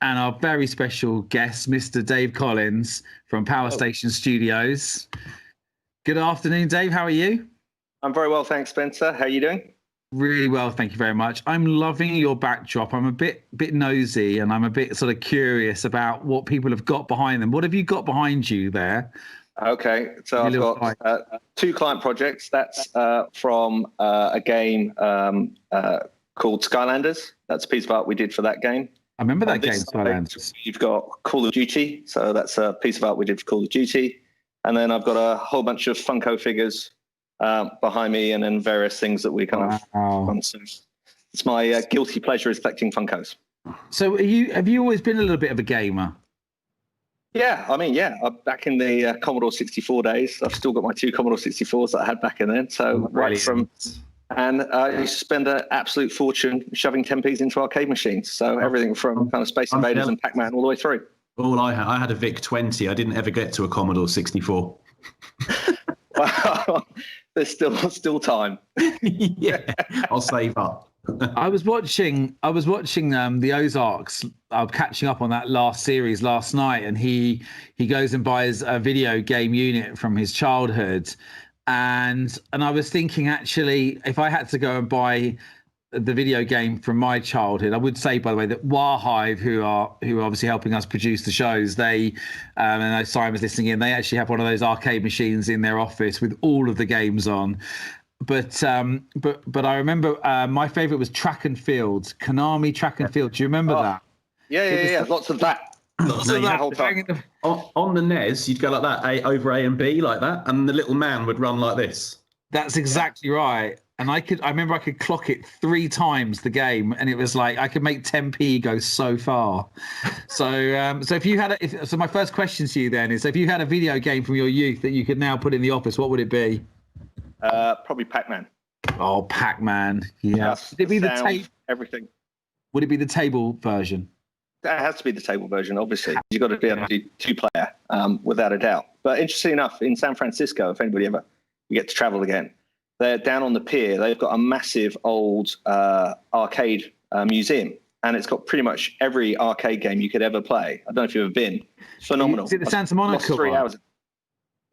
and our very special guest, Mr. Dave Collins from PowerStation Studios. Good afternoon, Dave. How are you? I'm very well, thanks, Spencer. How are you doing? Really well, thank you very much. I'm loving your backdrop. I'm a bit nosy, and I'm a bit sort of curious about what people have got behind them. What have you got behind you there? Okay, so I've got two client projects. That's from a game called Skylanders. That's a piece of art we did for that game. I remember that game, Skylanders. You've got Call of Duty, so that's a piece of art we did for Call of Duty. And then I've got a whole bunch of Funko figures behind me, and then various things that we kind of. So it's my guilty pleasure is collecting Funkos. So have you always been a little bit of a gamer? Yeah, I mean, back in the Commodore 64 days, I've still got my two Commodore 64s that I had back in then. So and I used to spend an absolute fortune shoving 10p's into arcade machines. So everything from kind of Space Invaders and Pac-Man all the way through. All I had a VIC-20. I didn't ever get to a Commodore 64. Well, there's still time. Yeah, I'll save up. I was watching the Ozarks. I'm catching up on that last series last night, and he goes and buys a video game unit from his childhood, and I was thinking, actually, if I had to go and buy the video game from my childhood, I would say, by the way, that Warhive, who are obviously helping us produce the shows, they and I know Simon's listening in, they actually have one of those arcade machines in their office with all of the games on. But I remember my favorite was Track and Field, Konami Track and Field. Do you remember that? Yeah. Lots of that. On the NES, you'd go like that, over A and B like that, and the little man would run like this. That's exactly right. And I remember I could clock it 3 times the game, and it was like I could make 10p go so far. So if you had so my first question to you then is, if you had a video game from your youth that you could now put in the office, what would it be? Probably Pac-Man. Oh, Pac-Man. Yeah. Would it be the everything? Would it be the table version? That has to be the table version, obviously. You've got to be able to do 2-player, without a doubt. But interestingly enough, in San Francisco, if anybody ever you get to travel again, they're down on the pier. They've got a massive old arcade museum, and it's got pretty much every arcade game you could ever play. I don't know if you've ever been. It's phenomenal. Is it the Santa Monica? 3 hours.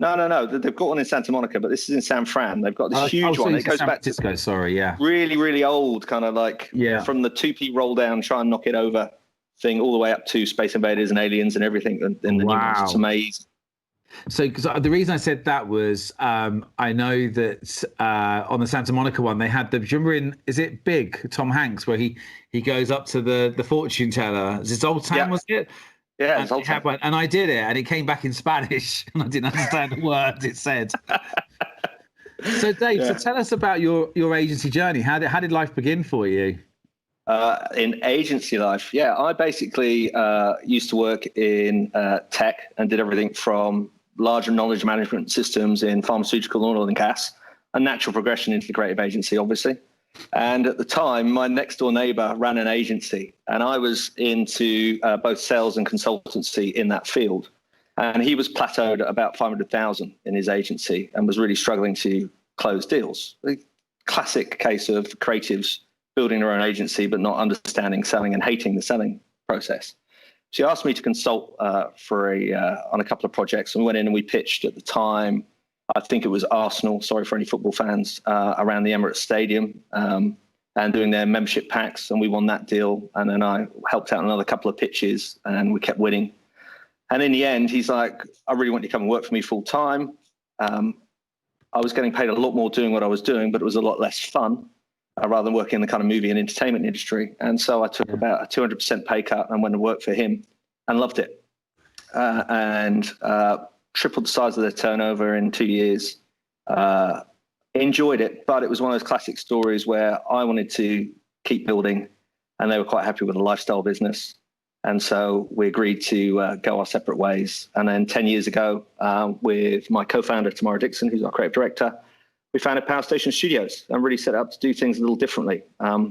No. They've got one in Santa Monica, but this is in San Fran. They've got this huge one. It goes back to San Francisco. Really, really old, kind of like from the 2p roll down, try and knock it over thing, all the way up to Space Invaders and Aliens and everything. And the new ones. It's amazing. So, because the reason I said that was, I know that on the Santa Monica one, they had do you remember is it Big, Tom Hanks, where he goes up to the fortune teller? Is it Old Town, was it? Yeah, it's Old Town. And I did it, and it came back in Spanish, and I didn't understand the words it said. So, Dave, so tell us about your agency journey. How did life begin for you? In agency life, I basically used to work in tech and did everything from larger knowledge management systems in pharmaceutical and oil and gas, a natural progression into the creative agency, obviously. And at the time, my next door neighbor ran an agency, and I was into both sales and consultancy in that field. And he was plateaued at about 500,000 in his agency and was really struggling to close deals. A classic case of creatives building their own agency, but not understanding selling and hating the selling process. She asked me to consult on a couple of projects, and we went in and we pitched at the time. I think it was Arsenal, sorry for any football fans, around the Emirates Stadium, and doing their membership packs, and we won that deal. And then I helped out another couple of pitches, and we kept winning. And in the end, he's like, I really want you to come and work for me full time. I was getting paid a lot more doing what I was doing, but it was a lot less fun. Rather than working in the kind of movie and entertainment industry. And so I took about a 200% pay cut and went to work for him and loved it. And tripled the size of their turnover in 2 years. Enjoyed it, but it was one of those classic stories where I wanted to keep building, and they were quite happy with the lifestyle business. And so we agreed to go our separate ways. And then 10 years ago, with my co-founder, Tamara Dixon, who's our creative director, we founded PowerStation Studios and really set up to do things a little differently.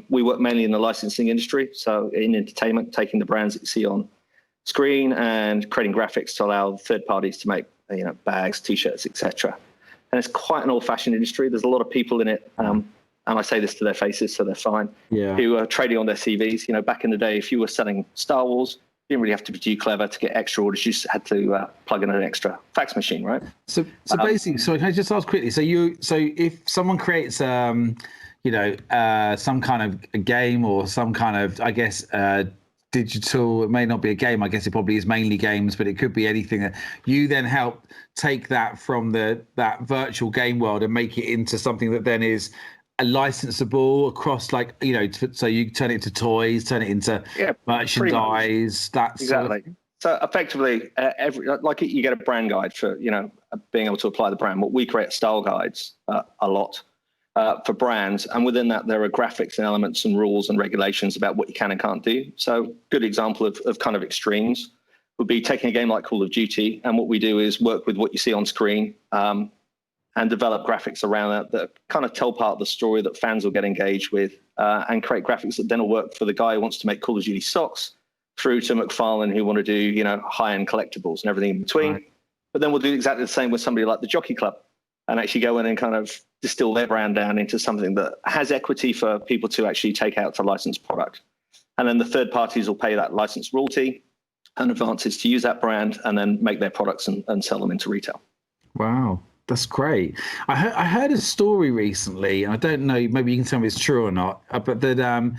We work mainly in the licensing industry, so in entertainment, taking the brands that you see on screen and creating graphics to allow third parties to make bags, T-shirts, etc. And it's quite an old-fashioned industry. There's a lot of people in it, and I say this to their faces, so they're fine, who are trading on their CVs. Back in the day, if you were selling Star Wars, didn't really have to be too clever to get extra orders. You just had to plug in an extra fax machine, right? So basically, so can I just ask quickly? So if someone creates, some kind of a game or some kind of, I guess, digital, it may not be a game. I guess it probably is mainly games, but it could be anything. That you then help take that from that virtual game world and make it into something that then is a licensable across, like, so you turn it into toys, turn it into merchandise. That's exactly. So effectively, you get a brand guide for being able to apply the brand. What we create style guides a lot for brands, and within that there are graphics and elements and rules and regulations about what you can and can't do. So good example of kind of extremes would be taking a game like Call of Duty, and what we do is work with what you see on screen and develop graphics around that kind of tell part of the story that fans will get engaged with, and create graphics that then will work for the guy who wants to make Call of Duty socks, through to McFarlane who want to do high-end collectibles and everything in between. Right. But then we'll do exactly the same with somebody like the Jockey Club, and actually go in and kind of distill their brand down into something that has equity for people to actually take out to licensed product. And then the third parties will pay that license royalty and advances to use that brand, and then make their products and sell them into retail. Wow, that's great. I heard a story recently, and I don't know, maybe you can tell me it's true or not, but that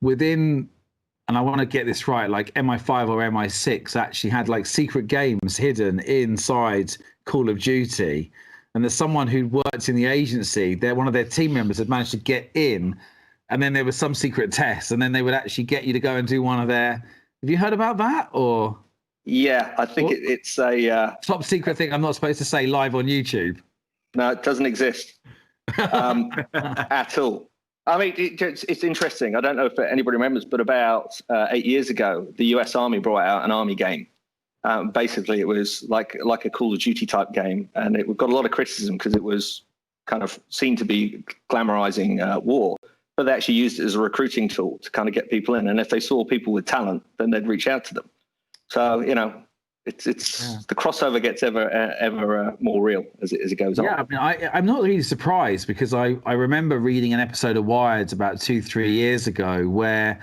within, and I want to get this right, like MI5 or MI6 actually had like secret games hidden inside Call of Duty. And there's someone who worked in the agency, one of their team members had managed to get in, and then there was some secret test, and then they would actually get you to go and do one of their. Have you heard about that? Or yeah, I think it's a top secret thing I'm not supposed to say live on YouTube. No, it doesn't exist at all. I mean, it's interesting. I don't know if anybody remembers, but about 8 years ago, the US Army brought out an Army game. Basically, it was like a Call of Duty type game, and it got a lot of criticism because it was kind of seen to be glamorizing war. But they actually used it as a recruiting tool to kind of get people in, and if they saw people with talent, then they'd reach out to them. So it's the crossover gets ever more real as it goes on. Yeah, I mean, I'm not really surprised, because I remember reading an episode of Wired about 2-3 years ago where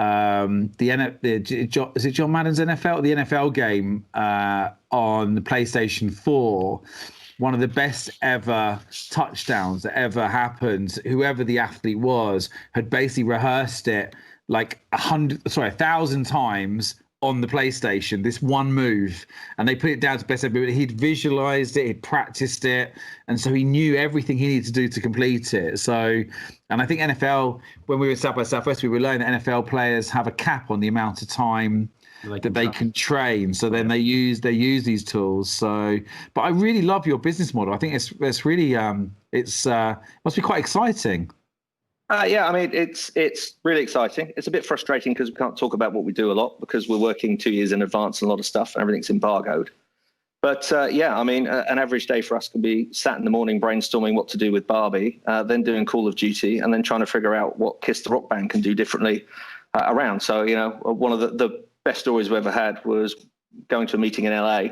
is it John Madden's NFL, the NFL game on the PlayStation 4, one of the best ever touchdowns that ever happened, whoever the athlete was had basically rehearsed it like 1,000 times on the PlayStation, this one move, and they put it down to best ever. He'd visualized it, he'd practiced it, and so he knew everything he needed to do to complete it. So, and I think NFL, when we were at South by Southwest, we were learning that NFL players have a cap on the amount of time that they can train. So then they use these tools. So, but I really love your business model. I think it's really must be quite exciting. Yeah, I mean, it's really exciting. It's a bit frustrating because we can't talk about what we do a lot because we're working 2 years in advance and a lot of stuff, and everything's embargoed. But yeah, I mean, an average day for us can be sat in the morning brainstorming what to do with Barbie, then doing Call of Duty, and then trying to figure out what Kiss the Rock Band can do differently around. So, one of the best stories we ever had was going to a meeting in LA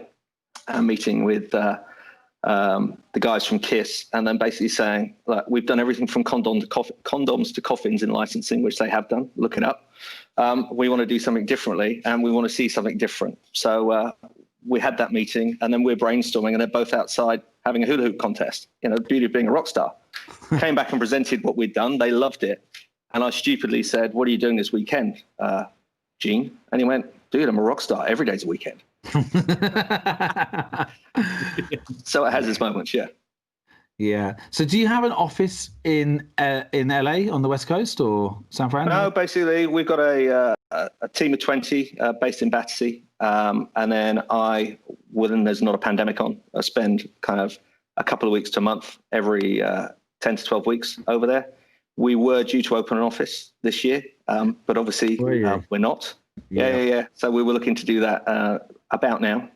and meeting with the guys from Kiss, and then basically saying, like, we've done everything from condoms to coffins in licensing, which they have done. Look it up. We want to do something differently, and we want to see something different. So we had that meeting, and then we're brainstorming, and they're both outside having a hula hoop contest. The beauty of being a rock star. Came back and presented what we'd done. They loved it. And I stupidly said, what are you doing this weekend, Gene? And he went, dude, I'm a rock star. Every day's a weekend. So it has its moments, yeah. Yeah. So do you have an office in LA on the West Coast or San Fran? No, basically we've got a team of 20 based in Battersea, and then when there's not a pandemic on, I spend kind of a couple of weeks to a month every 10 to 12 weeks over there. We were due to open an office this year, but obviously we're not. Yeah. So we were looking to do that about now.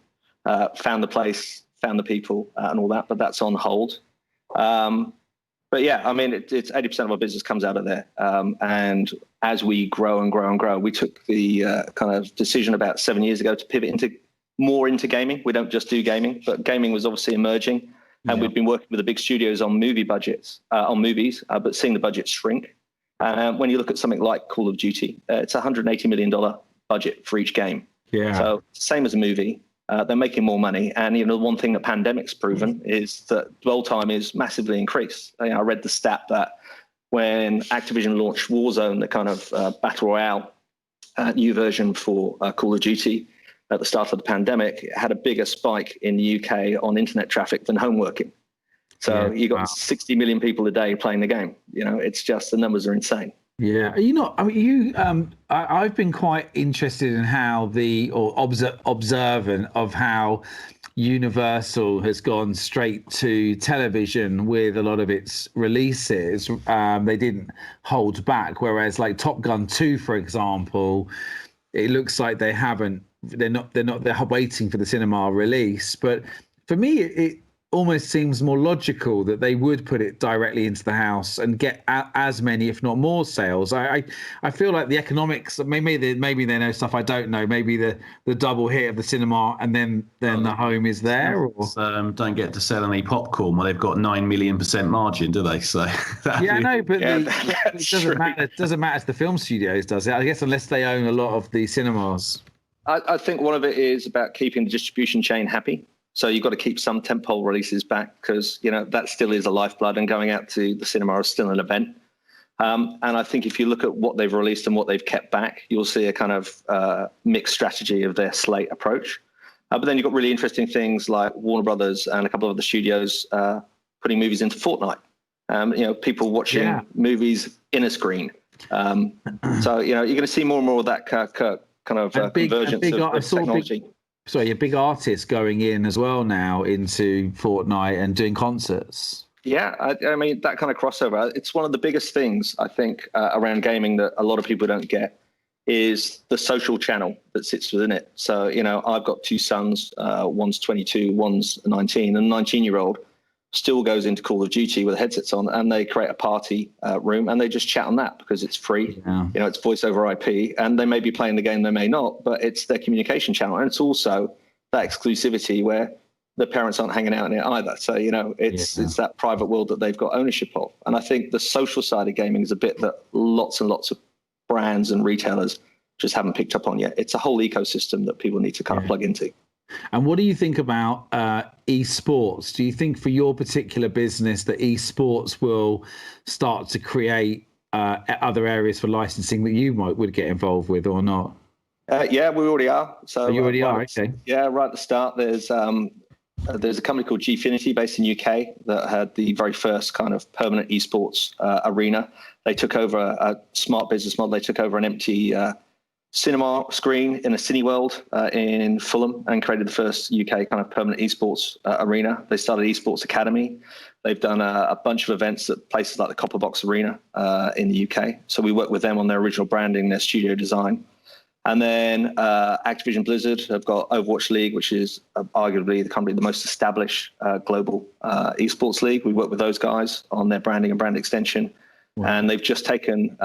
Found the place, found the people, and all that, but that's on hold. But yeah, I mean, it's 80% of our business comes out of there. And as we grow and grow and grow, we took the kind of decision about 7 years ago to pivot more into gaming. We don't just do gaming, but gaming was obviously emerging. And we've been working with the big studios on movie budgets, on movies, but seeing the budget shrink. When you look at something like Call of Duty, it's a $180 million budget for each game. Yeah. So same as a movie, they're making more money. And the one thing that pandemic's proven is that dwell time is massively increased. I read the stat that when Activision launched Warzone, the kind of battle royale new version for Call of Duty at the start of the pandemic, it had a bigger spike in the UK on internet traffic than home working. So you got 60 million people a day playing the game. It's just, the numbers are insane. Yeah, I've been quite interested in how observant of how Universal has gone straight to television with a lot of its releases. They didn't hold back, whereas like Top Gun 2, for example, it looks like they're waiting for the cinema release. But for me, it almost seems more logical that they would put it directly into the house and get as many, if not more, sales. I feel like the economics, maybe they know stuff I don't know. Maybe the double hit of the cinema and then the home is there. Or don't get to sell any popcorn. Well, they've got 9 million% margin, do they? So yeah, no, but it doesn't matter. It doesn't matter to the film studios, does it? I guess unless they own a lot of the cinemas. I think one of it is about keeping the distribution chain happy. So you've got to keep some tentpole releases back because, that still is a lifeblood, and going out to the cinema is still an event. And I think if you look at what they've released and what they've kept back, you'll see a kind of mixed strategy of their slate approach. But then you've got really interesting things like Warner Brothers and a couple of other studios putting movies into Fortnite. People watching movies in a screen. So, you're going to see more and more of that kind of convergence of technology. A big artist going in as well now into Fortnite and doing concerts. Yeah, I mean, that kind of crossover, it's one of the biggest things, I think, around gaming that a lot of people don't get is the social channel that sits within it. So, I've got two sons, one's 22, one's 19, and a 19-year-old still goes into Call of Duty with headsets on, and they create a party room and they just chat on that because it's free. Yeah. It's voice over IP, and they may be playing the game, they may not, but it's their communication channel. And it's also that exclusivity where the parents aren't hanging out in it either. So, it's that private world that they've got ownership of. And I think the social side of gaming is a bit that lots and lots of brands and retailers just haven't picked up on yet. It's a whole ecosystem that people need to kind of plug into. And what do you think about esports? Do you think for your particular business that esports will start to create other areas for licensing that you would get involved with or not? Yeah, we already are. So you already are, okay. Yeah, right at the start, there's a company called Gfinity based in UK that had the very first kind of permanent esports arena. They took over a smart business model. They took over an empty cinema screen in a Cineworld in Fulham and created the first UK kind of permanent esports arena. They started Esports Academy. They've done a bunch of events at places like the Copper Box Arena in the UK. So we work with them on their original branding, their studio design. And then Activision Blizzard have got Overwatch League, which is arguably the most established global esports league. We work with those guys on their branding and brand extension. Wow. And they've just taken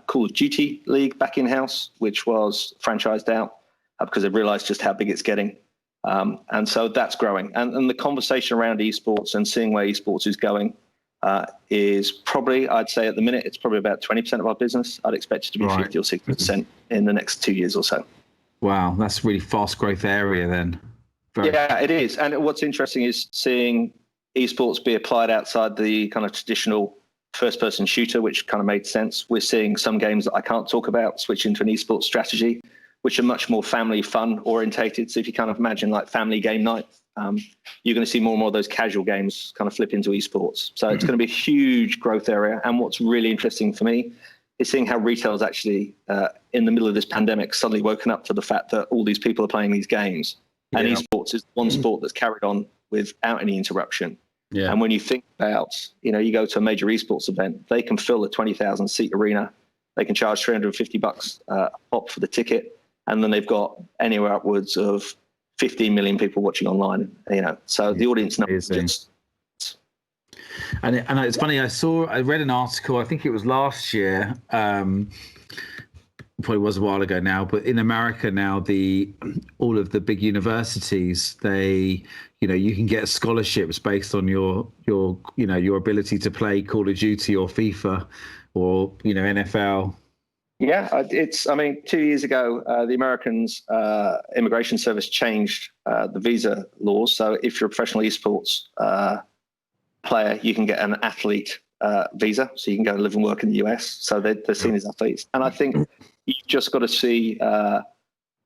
Call of Duty League back in-house, which was franchised out because they've realized just how big it's getting. And so that's growing. And the conversation around esports and seeing where esports is going is probably, I'd say at the minute, it's probably about 20% of our business. I'd expect it to be 50 or 60% in the next 2 years or so. Wow, that's a really fast growth area then. Yeah, it is. And what's interesting is seeing esports be applied outside the kind of traditional first-person shooter, which kind of made sense. We're seeing some games that I can't talk about switch into an esports strategy, which are much more family fun orientated. So if you kind of imagine like family game night, you're going to see more and more of those casual games kind of flip into esports. So it's going to be a huge growth area. And what's really interesting for me is seeing how retail's actually in the middle of this pandemic suddenly woken up to the fact that all these people are playing these games. And esports is one sport that's carried on without any interruption. Yeah. And when you think about, you go to a major esports event, they can fill a 20,000 seat arena. They can charge $350 a pop for the ticket. And then they've got anywhere upwards of 15 million people watching online, so the audience numbers just. And it's funny, I read an article, I think it was last year, probably was a while ago now, but in America now, all of the big universities, they, you can get scholarships based on your ability to play Call of Duty or FIFA or, NFL. Yeah, I mean, 2 years ago, the Americans' immigration service changed the visa laws. So if you're a professional esports player, you can get an athlete visa, so you can go and live and work in the US. So they're seen as athletes. And I think you've just got to see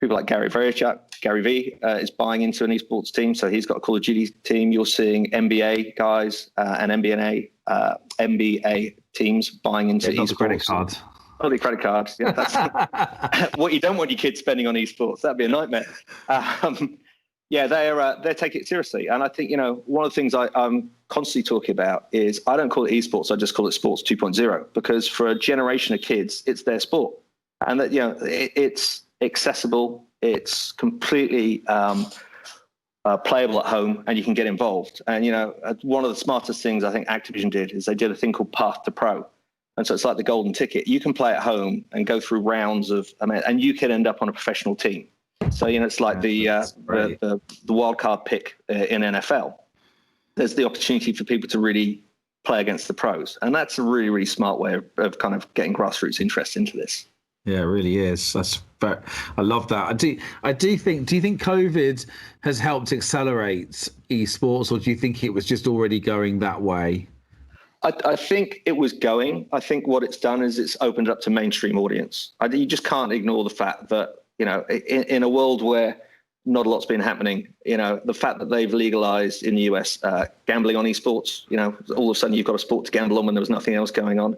people like Gary Vaynerchuk. Gary V is buying into an esports team, so he's got a Call of Duty team. You're seeing NBA guys and NBA teams buying into esports. Credit card. Oh, the credit cards. Yeah, that's what you don't want your kids spending on esports. That'd be a nightmare. Yeah, they're taking it seriously, and I think one of the things I'm constantly talking about is I don't call it esports. I just call it sports 2.0 because for a generation of kids, it's their sport, and that it's accessible. It's completely playable at home, and you can get involved. And one of the smartest things I think Activision did is they did a thing called Path to Pro. And so it's like the golden ticket. You can play at home and go through rounds and you can end up on a professional team. So it's like the wild card pick in NFL. There's the opportunity for people to really play against the pros, and that's a really, really smart way of kind of getting grassroots interest into this. Yeah, it really is. I love that. Do you think COVID has helped accelerate esports, or do you think it was just already going that way? I think it was going. I think what it's done is it's opened up to mainstream audience. You just can't ignore the fact that, in a world where not a lot's been happening, the fact that they've legalized in the US gambling on esports, all of a sudden you've got a sport to gamble on when there was nothing else going on.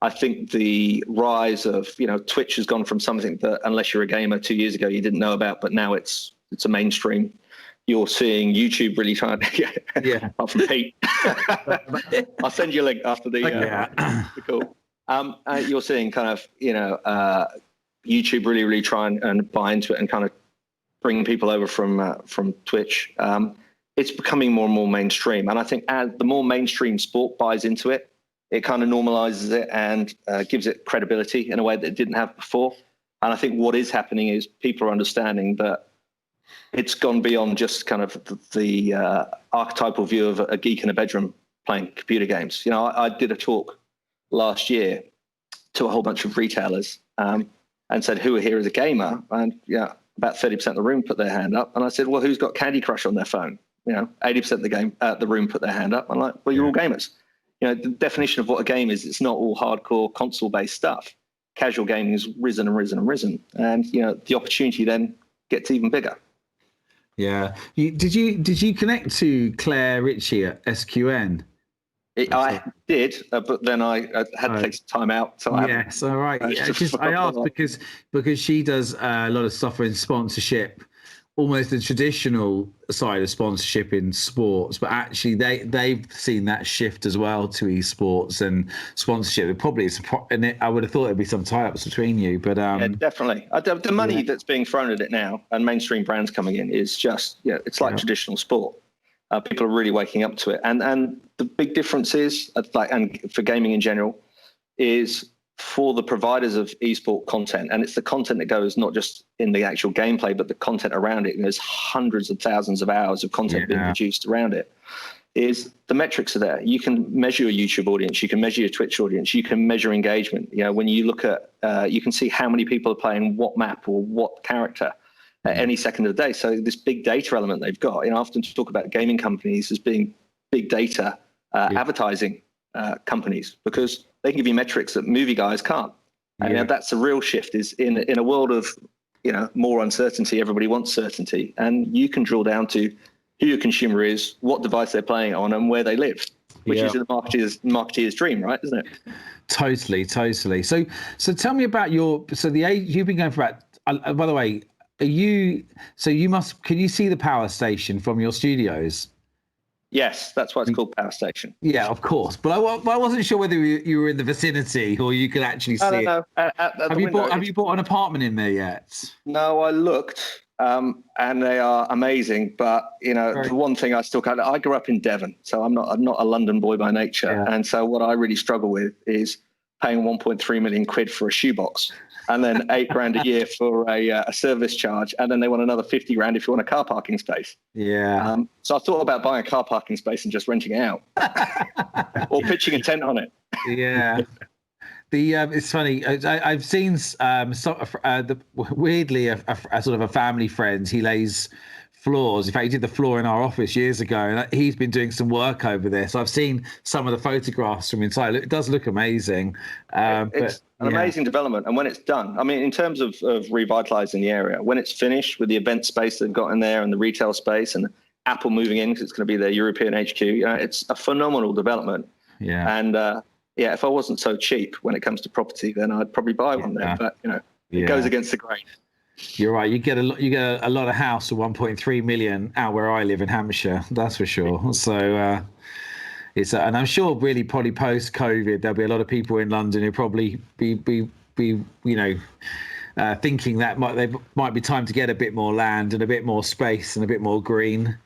I think the rise of, Twitch has gone from something that unless you're a gamer 2 years ago, you didn't know about, but now it's a mainstream. You're seeing YouTube really trying to, apart from Pete. I'll send you a link after the call. You're seeing kind of, YouTube really, really try and buy into it and kind of bring people over from Twitch. It's becoming more and more mainstream. And I think as the more mainstream sport buys into it, it kind of normalizes it and gives it credibility in a way that it didn't have before. And I think what is happening is people are understanding that it's gone beyond just kind of the archetypal view of a geek in a bedroom playing computer games. I did a talk last year to a whole bunch of retailers and said, who are here as a gamer? And about 30% of the room put their hand up. And I said, well, who's got Candy Crush on their phone? 80% of the room put their hand up. I'm like, well, you're all gamers. The definition of what a game is, it's not all hardcore console-based stuff. Casual gaming has risen and risen and risen. And, the opportunity then gets even bigger. Yeah. Did you connect to Claire Ritchie at SQN? I did, but then I had to take some time out. So yes, all right. I asked because she does a lot of stuff in sponsorship, almost the traditional side of sponsorship in sports, but actually they've seen that shift as well to esports and sponsorship. It probably is, and I would have thought there'd be some tie-ups between you, but yeah, definitely. The money that's being thrown at it now and mainstream brands coming in is just it's like traditional sport. People are really waking up to it, and the big difference is, and for gaming in general, is for the providers of esport content, and it's the content that goes not just in the actual gameplay, but the content around it. And there's hundreds of thousands of hours of content being produced around it. Is the metrics are there? You can measure your YouTube audience, you can measure your Twitch audience, you can measure engagement. When you look at, you can see how many people are playing what map or what character at any second of the day. So this big data element they've got. I often talk about gaming companies as being big data advertising companies, because they can give you metrics that movie guys can't. And that's the real shift, is in a world of more uncertainty, everybody wants certainty, and you can drill down to who your consumer is, what device they're playing on, and where they live, which is the marketeer's dream, right? Isn't it? Totally. So tell me about you've been going for about, by the way, can you see the power station from your studios? Yes, that's why it's called PowerStation. Yeah, of course. But I wasn't sure whether you were in the vicinity or you could actually see it. No. Have you bought an apartment in there yet? No, I looked, and they are amazing. But the one thing I grew up in Devon, so I'm not a London boy by nature, and so what I really struggle with is paying 1.3 million quid for a shoebox, and then $8,000 a year for a service charge, and then they want another 50 grand if you want a car parking space. Yeah. So I thought about buying a car parking space and just renting it out, or pitching a tent on it. Yeah. It's funny. I've seen weirdly a sort of a family friend. He lays floors. In fact, he did the floor in our office years ago, and he's been doing some work over there. So I've seen some of the photographs from inside. It does look amazing. It's an amazing development, and when it's done, I mean, in terms of revitalizing the area, when it's finished with the event space they've got in there and the retail space and Apple moving in because it's going to be their European HQ, it's a phenomenal development. Yeah. And if I wasn't so cheap when it comes to property, then I'd probably buy one there. But it goes against the grain. You're right. You get a lot of house for 1.3 million out where I live in Hampshire. That's for sure. So and I'm sure really probably post COVID there'll be a lot of people in London who probably be thinking that might be time to get a bit more land and a bit more space and a bit more green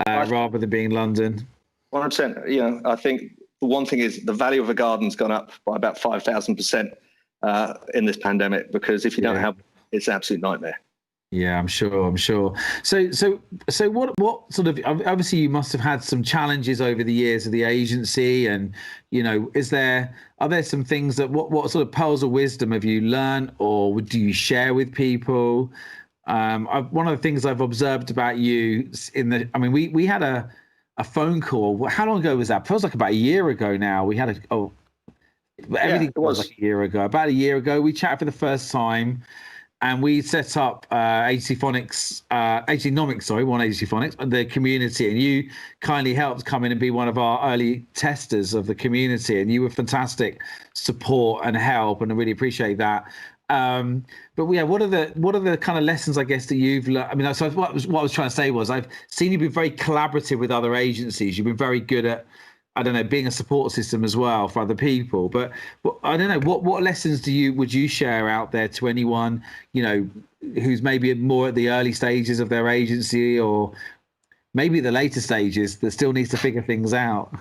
rather than being London. 100%. I think the one thing is the value of a garden's gone up by about 5,000% in this pandemic, because if you don't have, it's an absolute nightmare. Yeah, I'm sure. So what sort of, obviously you must have had some challenges over the years of the agency, and are there some things that what sort of pearls of wisdom have you learned, or do you share with people? One of the things I've observed about you we had a phone call. How long ago was that? It feels like about a year ago now. We had everything was like a year ago. About a year ago, we chatted for the first time. And we set up Agencynomics, the community, and you kindly helped come in and be one of our early testers of the community, and you were fantastic support and help, and I really appreciate that. But what are the kind of lessons, I guess, that you've learned? I mean, so what I was trying to say was I've seen you be very collaborative with other agencies. You've been very good at, I don't know, being a support system as well for other people. But I don't know, what lessons would you share out there to anyone, who's maybe more at the early stages of their agency, or maybe the later stages that still needs to figure things out?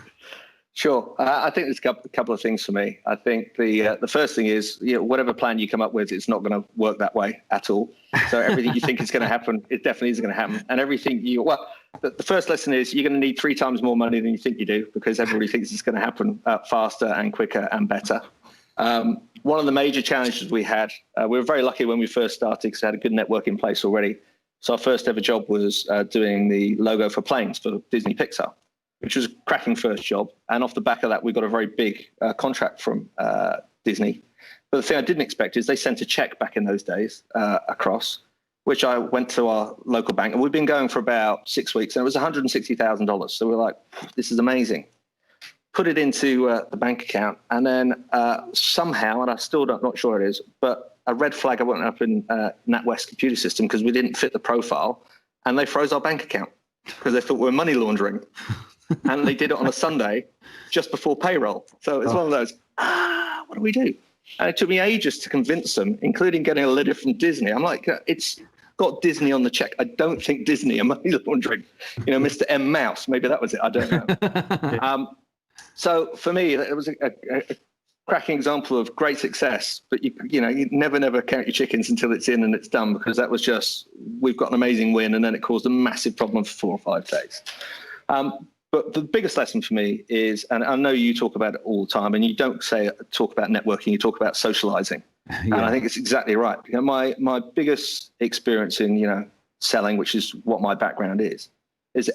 Sure. I think there's a couple of things for me. I think the first thing is, whatever plan you come up with, it's not going to work that way at all. So everything you think is going to happen, it definitely isn't going to happen. And everything the first lesson is you're going to need 3 times more money than you think you do, because everybody thinks it's going to happen faster and quicker and better. One of the major challenges we had, we were very lucky when we first started because we had a good network in place already. So our first ever job was doing the logo for planes for Disney Pixar, which was a cracking first job. And off the back of that, we got a very big contract from Disney. But the thing I didn't expect is they sent a check back in those days across, which I went to our local bank. And we've been going for about 6 weeks, and it was $160,000. So we're like, this is amazing. Put it into the bank account. And then somehow, and I still not sure it is, but a red flag went up in NatWest computer system because we didn't fit the profile. And they froze our bank account because they thought we were money laundering. And they did it on a Sunday just before payroll. So it's one of those, what do we do? And it took me ages to convince them, including getting a letter from Disney. I'm like, it's got Disney on the check. I don't think Disney are money laundering. Mr. M. Mouse, maybe that was it. I don't know. So for me, it was a cracking example of great success. But you never count your chickens until it's in and it's done, because that was just, we've got an amazing win, and then it caused a massive problem for 4 or 5 days. But the biggest lesson for me is, and I know you talk about it all the time, and you don't talk about networking, you talk about socializing. Yeah. And I think it's exactly right. My biggest experience in, selling, which is what my background is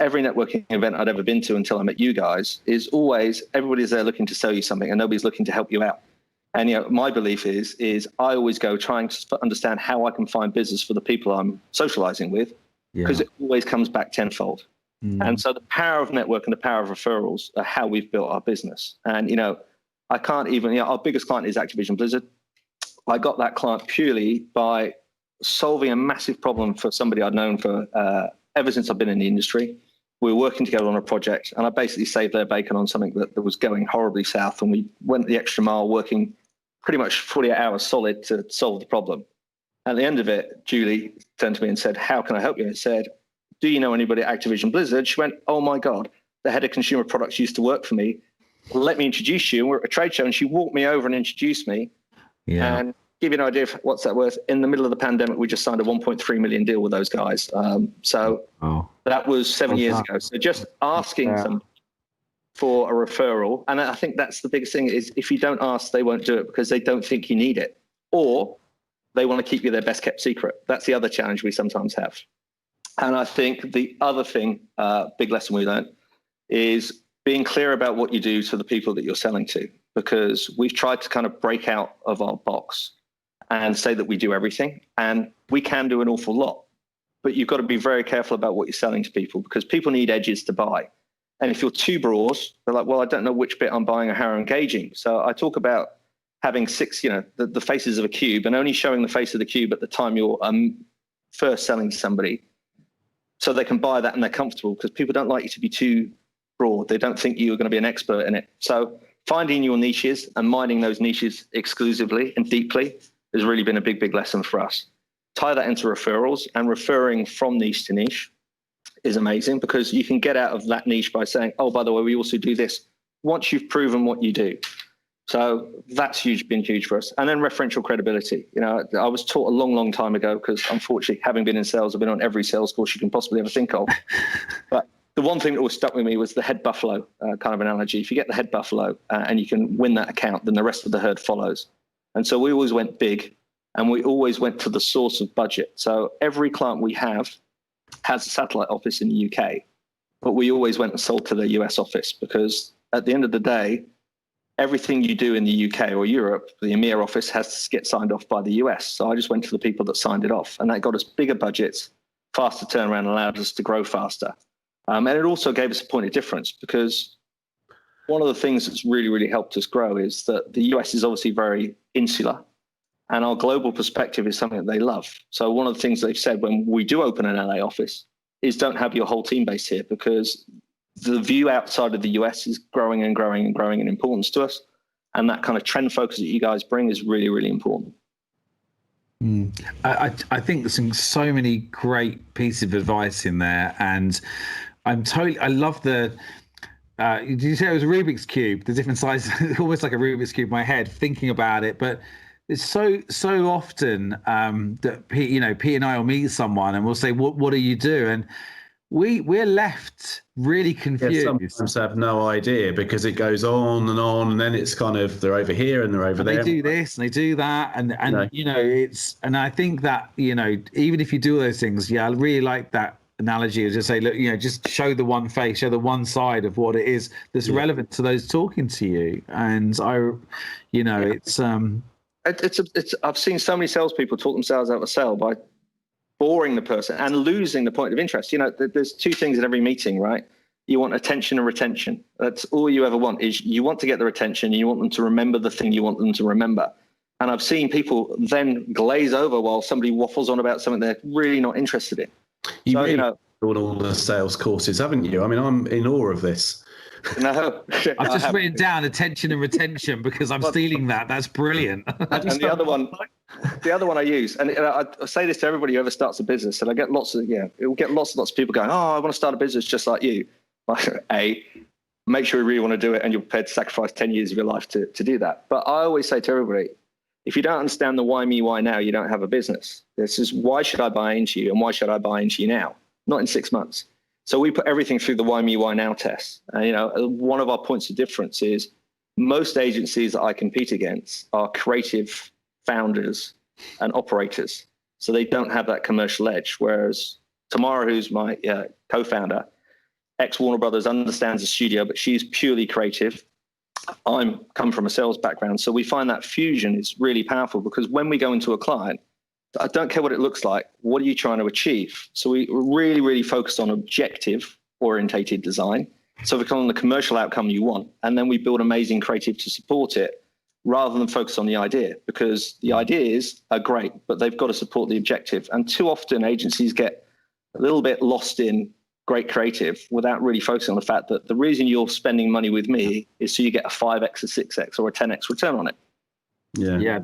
every networking event I'd ever been to until I met you guys is always everybody's there looking to sell you something and nobody's looking to help you out. And, my belief is I always go trying to understand how I can find business for the people I'm socializing with, because it always comes back tenfold. And so the power of network and the power of referrals are how we've built our business. And, I can't even, our biggest client is Activision Blizzard. I got that client purely by solving a massive problem for somebody I'd known for ever since I've been in the industry. We were working together on a project, and I basically saved their bacon on something that was going horribly south. And we went the extra mile, working pretty much 48 hours solid to solve the problem. At the end of it, Julie turned to me and said, "How can I help you?" I said, "Do you know anybody at Activision Blizzard?" She went, "Oh my God, the head of consumer products used to work for me. Let me introduce you." And we're at a trade show, and she walked me over and introduced me. Yeah. And give you an idea of what's that worth. In the middle of the pandemic, we just signed a $1.3 million deal with those guys. That was 7 years ago. So just asking them, for a referral. And I think that's the biggest thing is if you don't ask, they won't do it because they don't think you need it, or they want to keep you their best kept secret. That's the other challenge we sometimes have. And I think the other thing, big lesson we learned, is being clear about what you do to the people that you're selling to, because we've tried to kind of break out of our box and say that we do everything, and we can do an awful lot. But you've got to be very careful about what you're selling to people, because people need edges to buy. And if you're too broad, they're like, well, I don't know which bit I'm buying or how I'm engaging. So I talk about having six, the faces of a cube, and only showing the face of the cube at the time you're first selling to somebody, so they can buy that and they're comfortable, because people don't like you to be too broad. They don't think you're going to be an expert in it. So finding your niches and mining those niches exclusively and deeply has really been a big, big lesson for us. Tie that into referrals, and referring from niche to niche is amazing, because you can get out of that niche by saying, oh, by the way, we also do this, once you've proven what you do. So that's been huge for us. And then referential credibility. I was taught a long, long time ago, because unfortunately, having been in sales, I've been on every sales course you can possibly ever think of. But the one thing that always stuck with me was the head buffalo kind of analogy. If you get the head buffalo and you can win that account, then the rest of the herd follows. And so we always went big, and we always went to the source of budget. So every client we have has a satellite office in the UK, but we always went and sold to the US office, because at the end of the day, everything you do in the UK or Europe, the EMEA office has to get signed off by the US. So I just went to the people that signed it off, and that got us bigger budgets, faster turnaround, and allowed us to grow faster. And it also gave us a point of difference, because one of the things that's really, really helped us grow is that the US is obviously very insular, and our global perspective is something that they love. So one of the things they've said when we do open an LA office is don't have your whole team based here, because the view outside of the US is growing and growing and growing in importance to us. And that kind of trend focus that you guys bring is really, really important. I think there's so many great pieces of advice in there. And I love the, did you say it was a Rubik's Cube? The different sizes, almost like a Rubik's Cube in my head, thinking about it. But it's so often that P and I will meet someone and we'll say, what do you do? And we're left really confused. Yeah, sometimes have no idea, because it goes on, and then it's kind of, they're over here and they're over there. They do this and they do that, and and I think that even if you do those things, I really like that analogy of just say, look, just show the one face, show the one side of what it is that's relevant to those talking to you. And it's I've seen so many salespeople talk themselves out of a sale by boring the person and losing the point of interest. There's two things in every meeting, right? You want attention and retention. That's all you ever want, is you want to get their attention and you want them to remember the thing you want them to remember. And I've seen people then glaze over while somebody waffles on about something they're really not interested in. All the sales courses, haven't you? I mean, I'm in awe of this. No, I've just written down attention and retention because I'm stealing that. That's brilliant. And the other one I use, and I say this to everybody who ever starts a business, and I get lots of people going, oh, I want to start a business just like you. A, make sure you really want to do it and you're prepared to sacrifice 10 years of your life to do that. But I always say to everybody, if you don't understand the why me, why now, you don't have a business. This is why should I buy into you, and why should I buy into you now, not in 6 months. So we put everything through the why me, why now test. One of our points of difference is most agencies that I compete against are creative founders and operators. So they don't have that commercial edge. Whereas Tamara, who's my co-founder, ex-Warner Brothers, understands the studio, but she's purely creative. I'm come from a sales background. So we find that fusion is really powerful, because when we go into a client, I don't care what it looks like. What are you trying to achieve? So we really, really focus on objective orientated design. So we come on the commercial outcome you want, and then we build amazing creative to support it, rather than focus on the idea, because the ideas are great, but they've got to support the objective. And too often agencies get a little bit lost in great creative without really focusing on the fact that the reason you're spending money with me is so you get a 5x, a 6x, or a 10x return on it. Yeah,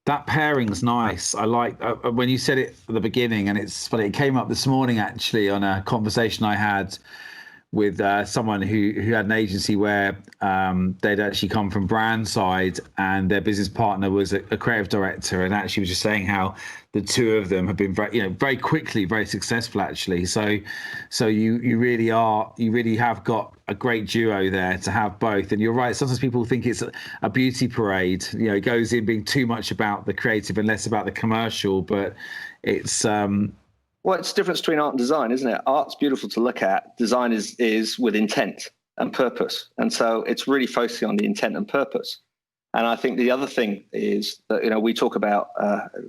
that pairing's nice. I like when you said it at the beginning, and it's funny, it came up this morning actually on a conversation I had with someone who had an agency where they'd actually come from brand side, and their business partner was a creative director, and actually was just saying how the two of them have been very quickly very successful actually. So you really have got a great duo there to have both. And you're right, sometimes people think it's a beauty parade, it goes in being too much about the creative and less about the commercial, but it's well, it's the difference between art and design, isn't it? Art's beautiful to look at. Design is with intent and purpose. And so it's really focusing on the intent and purpose. And I think the other thing is that, we talk about,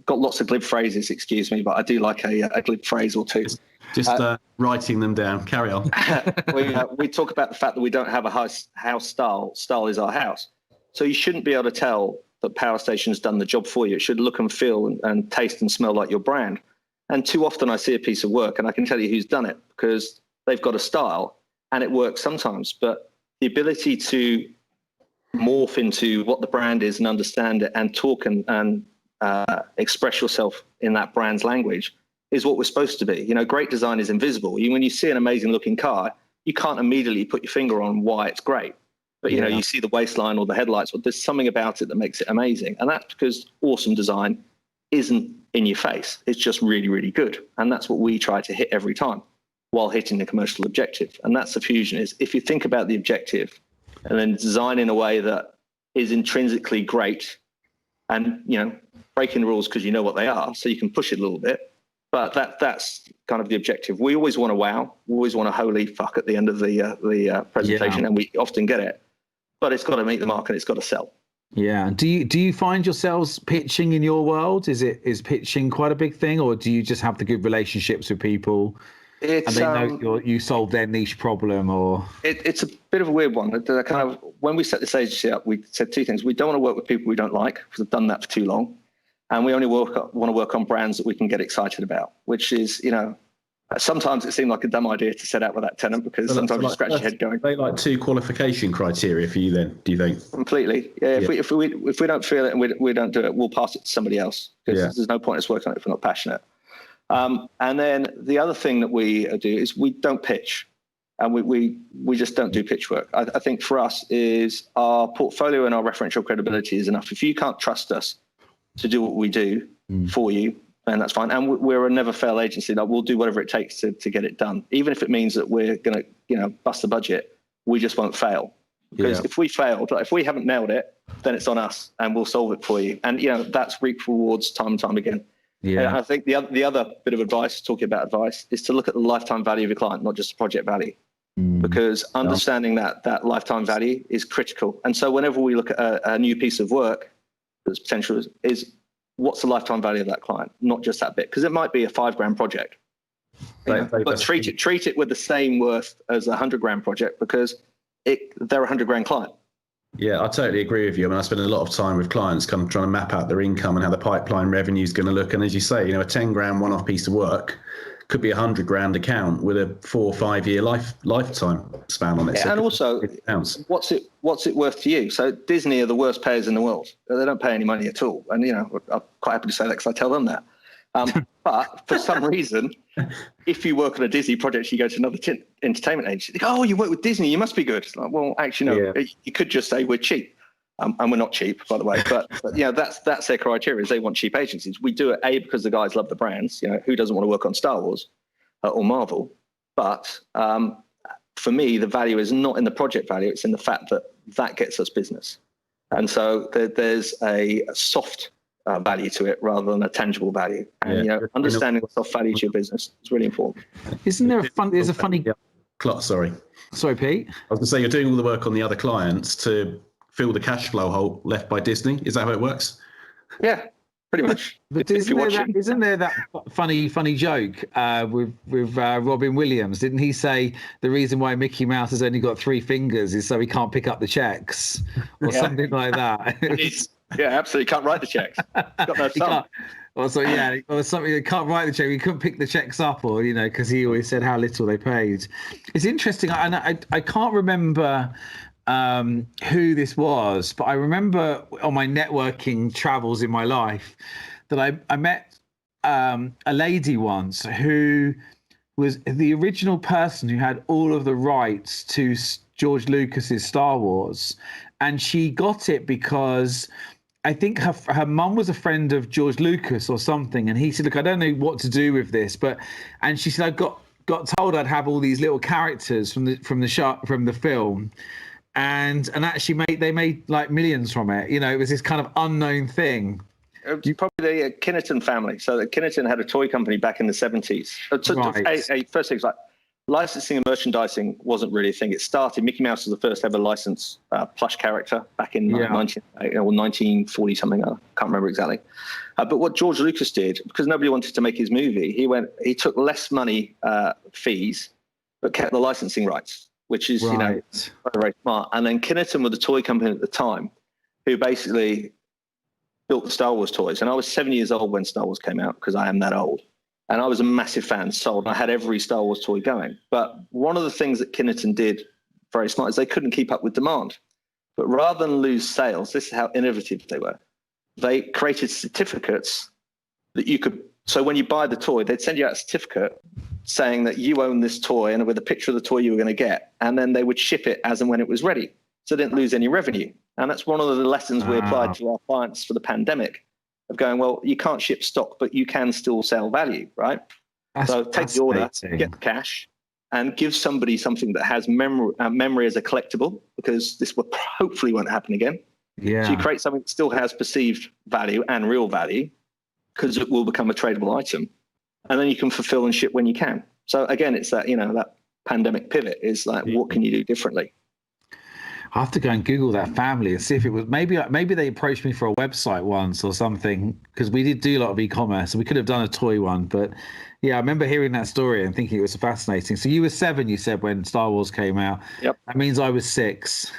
got lots of glib phrases, excuse me, but I do like a glib phrase or two. Just writing them down. Carry on. we talk about the fact that we don't have a house style. Style is our house. So you shouldn't be able to tell that PowerStation's done the job for you. It should look and feel and taste and smell like your brand. And too often I see a piece of work and I can tell you who's done it because they've got a style and it works sometimes. But the ability to morph into what the brand is and understand it and talk and express yourself in that brand's language is what we're supposed to be. Great design is invisible. When you see an amazing looking car, you can't immediately put your finger on why it's great. But, you see the waistline or the headlights, or there's something about it that makes it amazing. And that's because awesome design isn't in your face. It's just really, really good. And that's what we try to hit every time while hitting the commercial objective. And that's the fusion, is if you think about the objective and then design in a way that is intrinsically great and, breaking the rules because you know what they are, so you can push it a little bit. But that's kind of the objective. We always want to wow. We always want a holy fuck at the end of the presentation, and we often get it. But it's got to meet the mark and it's got to sell. Yeah. Do you find yourselves pitching in your world? Is pitching quite a big thing, or do you just have the good relationships with people and they know you solve their niche problem? Or it's a bit of a weird one. When we set this agency up, we said two things. We don't want to work with people we don't like because we've done that for too long, and we only want to work on brands that we can get excited about. Which is, sometimes it seemed like a dumb idea to set out with that tenant because sometimes you scratch your head going. They like two qualification criteria for you then, do you think? Completely. Yeah. If we don't feel it and we don't do it, we'll pass it to somebody else because there's no point in us working on it if we're not passionate. And then the other thing that we do is we don't pitch, and we just don't do pitch work. I think for us is our portfolio and our referential credibility is enough. If you can't trust us to do what we do for you, and that's fine. And we're a never fail agency. Like, we'll do whatever it takes to get it done. Even if it means that we're going to, bust the budget, we just won't fail. Because if we failed, if we haven't nailed it, then it's on us and we'll solve it for you. And, that's reap rewards time and time again. Yeah. And I think the other bit of advice, talking about advice, is to look at the lifetime value of your client, not just the project value. Because understanding that lifetime value is critical. And so whenever we look at a new piece of work, that's potential is what's the lifetime value of that client, not just that bit, because it might be a $5,000 project, but treat it with the same worth as a $100,000 project because they're a $100,000 client. Yeah, I totally agree with you. I mean, I spend a lot of time with clients kind of trying to map out their income and how the pipeline revenue is going to look. And as you say, a $10,000 one-off piece of work could be a $100,000 account with a 4 or 5 year lifetime span on it. Yeah, so and also, what's it worth to you? So Disney are the worst payers in the world. They don't pay any money at all. And, I'm quite happy to say that because I tell them that. But for some reason, if you work on a Disney project, you go to another entertainment agency. They go, "Oh, you work with Disney, you must be good." It's like, well, actually, no. Yeah. You could just say we're cheap, and we're not cheap, by the way. But that's their criteria. Is they want cheap agencies. We do it because the guys love the brands. Who doesn't want to work on Star Wars or Marvel? But for me, the value is not in the project value; it's in the fact that gets us business. And so there's a soft value to it rather than a tangible value. And understanding the soft value to your business is really important. Isn't there there's a funny sorry Pete, I was gonna say, you're doing all the work on the other clients to fill the cash flow hole left by Disney. Is that how it works? Yeah, pretty much. But isn't there that funny joke with Robin Williams? Didn't he say the reason why Mickey Mouse has only got 3 fingers is so he can't pick up the checks or something like that? Yeah, absolutely. Can't write the checks. Got no thumb. Or something. He can't write the check. He couldn't pick the checks up, or because he always said how little they paid. It's interesting, and I can't remember who this was, but I remember on my networking travels in my life that I met a lady once who was the original person who had all of the rights to George Lucas's Star Wars, and she got it because I think her mum was a friend of George Lucas or something, and he said, "Look, I don't know what to do with this," and she said, "I got told I'd have all these little characters from the film." And actually they made like millions from it. You know, it was this kind of unknown thing. It was probably the Kinnerton family. So the Kinnerton had a toy company back in the 70s. Right. First thing was like licensing and merchandising wasn't really a thing. It started, Mickey Mouse was the first ever licensed plush character back in 1940 something. I can't remember exactly. But what George Lucas did, because nobody wanted to make his movie, he took less money fees, but kept the licensing rights, which is, you know, very, very smart. And then Kinnerton were the toy company at the time who basically built the Star Wars toys. And I was 7 years old when Star Wars came out, because I am that old. And I was a massive fan, sold. I had every Star Wars toy going. But one of the things that Kinnerton did very smart is they couldn't keep up with demand. But rather than lose sales, this is how innovative they were. They created certificates that you could, so when you buy the toy, they'd send you out a certificate saying that you own this toy and with a picture of the toy you were going to get. And then they would ship it as and when it was ready. So they didn't lose any revenue. And that's one of the lessons we applied to our clients for the pandemic, of going, well, you can't ship stock, but you can still sell value, right? So take the order, get the cash, and give somebody something that has memory as a collectible, because this will hopefully won't happen again. Yeah. So you create something that still has perceived value and real value, because it will become a tradable item, and then you can fulfill and ship when you can. So again, it's that, you know, that pandemic pivot is like, what can you do differently? I have to go and Google that family and see if it was maybe they approached me for a website once or something, because we did do a lot of e-commerce and we could have done a toy one. But yeah, I remember hearing that story and thinking it was fascinating. So you were 7, you said, when Star Wars came out. Yep. That means I was 6.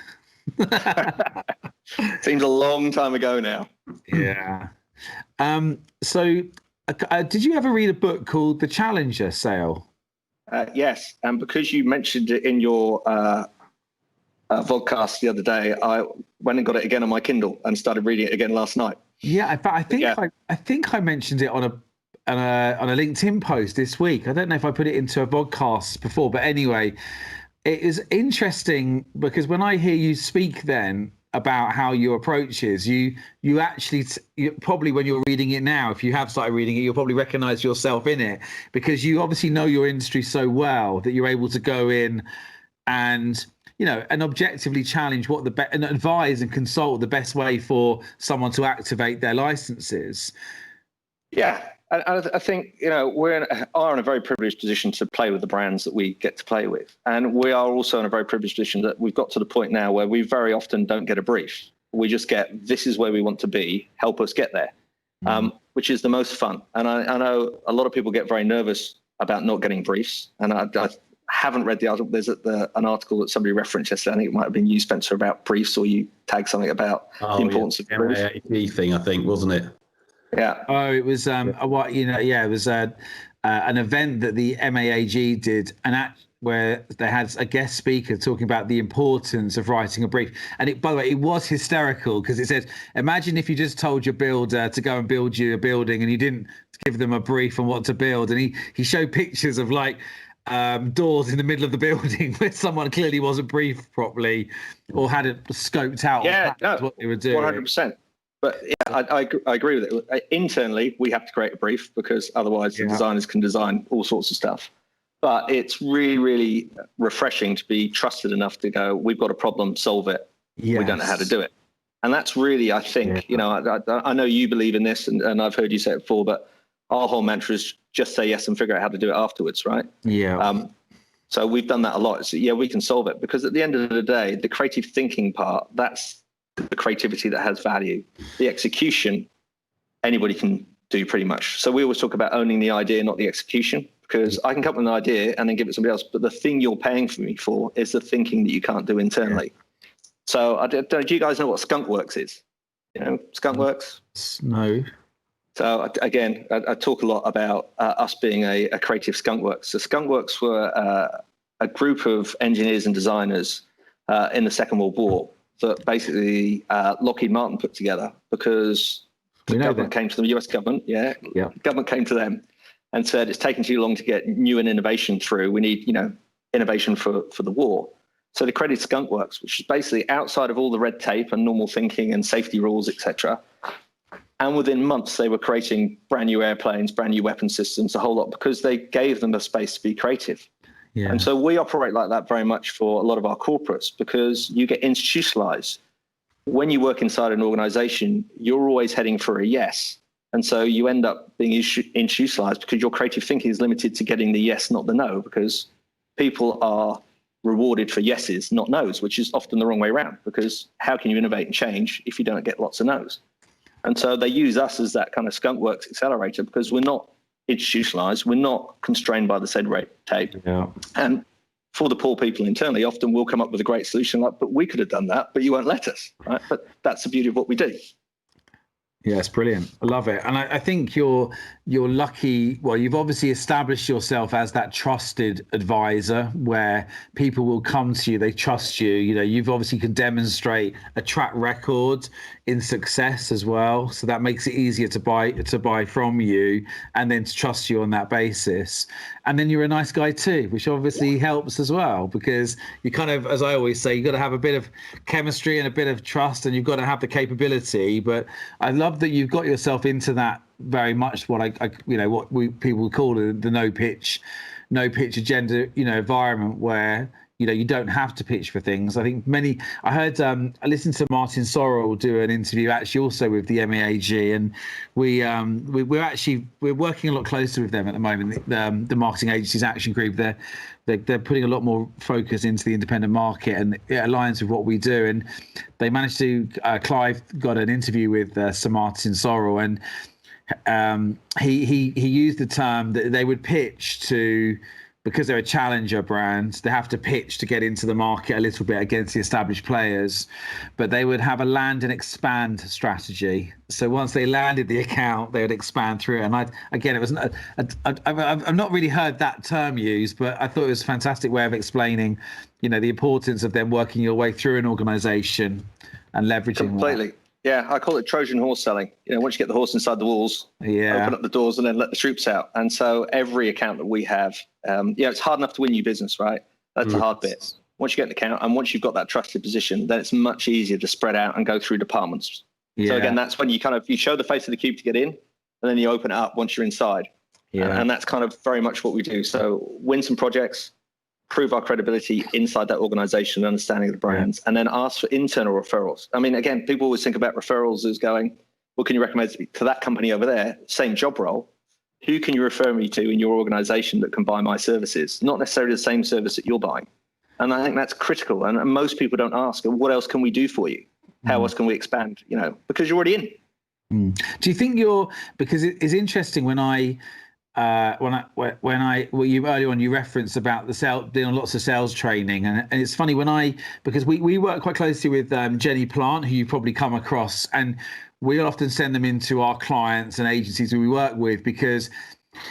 Seems a long time ago now. Yeah. So did you ever read a book called The Challenger, Sale? Yes. And because you mentioned it in your vodcast the other day, I went and got it again on my Kindle and started reading it again last night. Yeah, in fact, I think I mentioned it on a LinkedIn post this week. I don't know if I put it into a vodcast before, but anyway, it is interesting because when I hear you speak then about how your approach is, you actually probably, when you're reading it now, if you have started reading it, you'll probably recognize yourself in it, because you obviously know your industry so well that you're able to go in and, you know, and objectively challenge and advise and consult the best way for someone to activate their licenses. Yeah, I think, you know, we are in a very privileged position to play with the brands that we get to play with. And we are also in a very privileged position that we've got to the point now where we very often don't get a brief. We just get, this is where we want to be, help us get there, which is the most fun. And I know a lot of people get very nervous about not getting briefs. And I haven't read the article. There's an article that somebody referenced yesterday. I think it might have been you, Spencer, about briefs, or you tagged something about the importance of briefs. MAAG thing, I think, wasn't it? Yeah. Oh, it was it was an event that the MAAG did, where they had a guest speaker talking about the importance of writing a brief. And it, by the way, it was hysterical, because it said, imagine if you just told your builder to go and build you a building and you didn't give them a brief on what to build. And he showed pictures of like doors in the middle of the building where someone clearly wasn't briefed properly or hadn't scoped out what they were doing. 100%. But yeah, I agree with it. Internally, we have to create a brief, because otherwise the designers can design all sorts of stuff. But it's really, really refreshing to be trusted enough to go, we've got a problem, solve it. Yes. We don't know how to do it. And that's really, I think, you know, I know you believe in this, and I've heard you say it before, but our whole mantra is just say yes and figure out how to do it afterwards, right? Yeah. So we've done that a lot. So yeah, we can solve it, because at the end of the day, the creative thinking part, that's the creativity that has value. The execution, anybody can do pretty much. So we always talk about owning the idea, not the execution, because I can come up with an idea and then give it to somebody else, but the thing you're paying for me for is the thinking that you can't do internally. Yeah. So do you guys know what Skunk Works is? You know, Skunk Works? No. So again, I talk a lot about us being a creative Skunk Works. So Skunk Works were a group of engineers and designers in the Second World War that basically Lockheed Martin put together, because the government came to them, US government, government came to them and said, it's taking too long to get new and innovation through. We need, innovation for the war. So they created Skunk Works, which is basically outside of all the red tape and normal thinking and safety rules, etc. And within months, they were creating brand new airplanes, brand new weapon systems, a whole lot, because they gave them the space to be creative. Yeah. And so we operate like that very much for a lot of our corporates, because you get institutionalized. When you work inside an organization, you're always heading for a yes. And so you end up being institutionalized because your creative thinking is limited to getting the yes, not the no, because people are rewarded for yeses, not nos, which is often the wrong way around, because how can you innovate and change if you don't get lots of nos? And so they use us as that kind of Skunk Works accelerator, because we're not institutionalized, we're not constrained by the said red tape. Yeah. And for the poor people internally, often we'll come up with a great solution like, but we could have done that, but you won't let us, right? But that's the beauty of what we do. Yeah, it's brilliant. I love it. And I think you're lucky. Well, you've obviously established yourself as that trusted advisor where people will come to you. They trust you. You've obviously can demonstrate a track record in success as well. So that makes it easier to buy from you and then to trust you on that basis. And then you're a nice guy too, which obviously helps as well, because you kind of, as I always say, you've got to have a bit of chemistry and a bit of trust, and you've got to have the capability. But I love that you've got yourself into that very much what people call the no pitch agenda, environment where you don't have to pitch for things. I think I heard I listened to Martin Sorrell do an interview actually also with the MEAG, and we're working a lot closer with them at the moment. The Marketing Agencies Action Group, they're putting a lot more focus into the independent market, and it aligns with what we do. And they managed to Clive got an interview with Sir Martin Sorrell, and he used the term that they would pitch to, because they're a challenger brand, they have to pitch to get into the market a little bit against the established players, but they would have a land and expand strategy. So once they landed the account, they would expand through it. And I've not really heard that term used, but I thought it was a fantastic way of explaining, the importance of them working your way through an organization and leveraging completely. That. Yeah, I call it Trojan horse selling. Once you get the horse inside the walls, open up the doors and then let the troops out. And so every account that we have, it's hard enough to win new business, right? That's the hard bit. Once you get an account and once you've got that trusted position, then it's much easier to spread out and go through departments. Yeah. So again, that's when you show the face of the cube to get in, and then you open it up once you're inside. Yeah. And that's kind of very much what we do. So win some projects, prove our credibility inside that organization, understanding of the brands, and then ask for internal referrals. I mean, again, people always think about referrals as going, well, can you recommend to that company over there, same job role? Who can you refer me to in your organization that can buy my services? Not necessarily the same service that you're buying. And I think that's critical. And most people don't ask, what else can we do for you? How else can we expand? Because you're already in. Do you think because it's interesting when you early on you referenced about doing lots of sales training, and it's funny because we work quite closely with Jenny Plant, who you've probably come across, and we often send them into our clients and agencies who we work with, because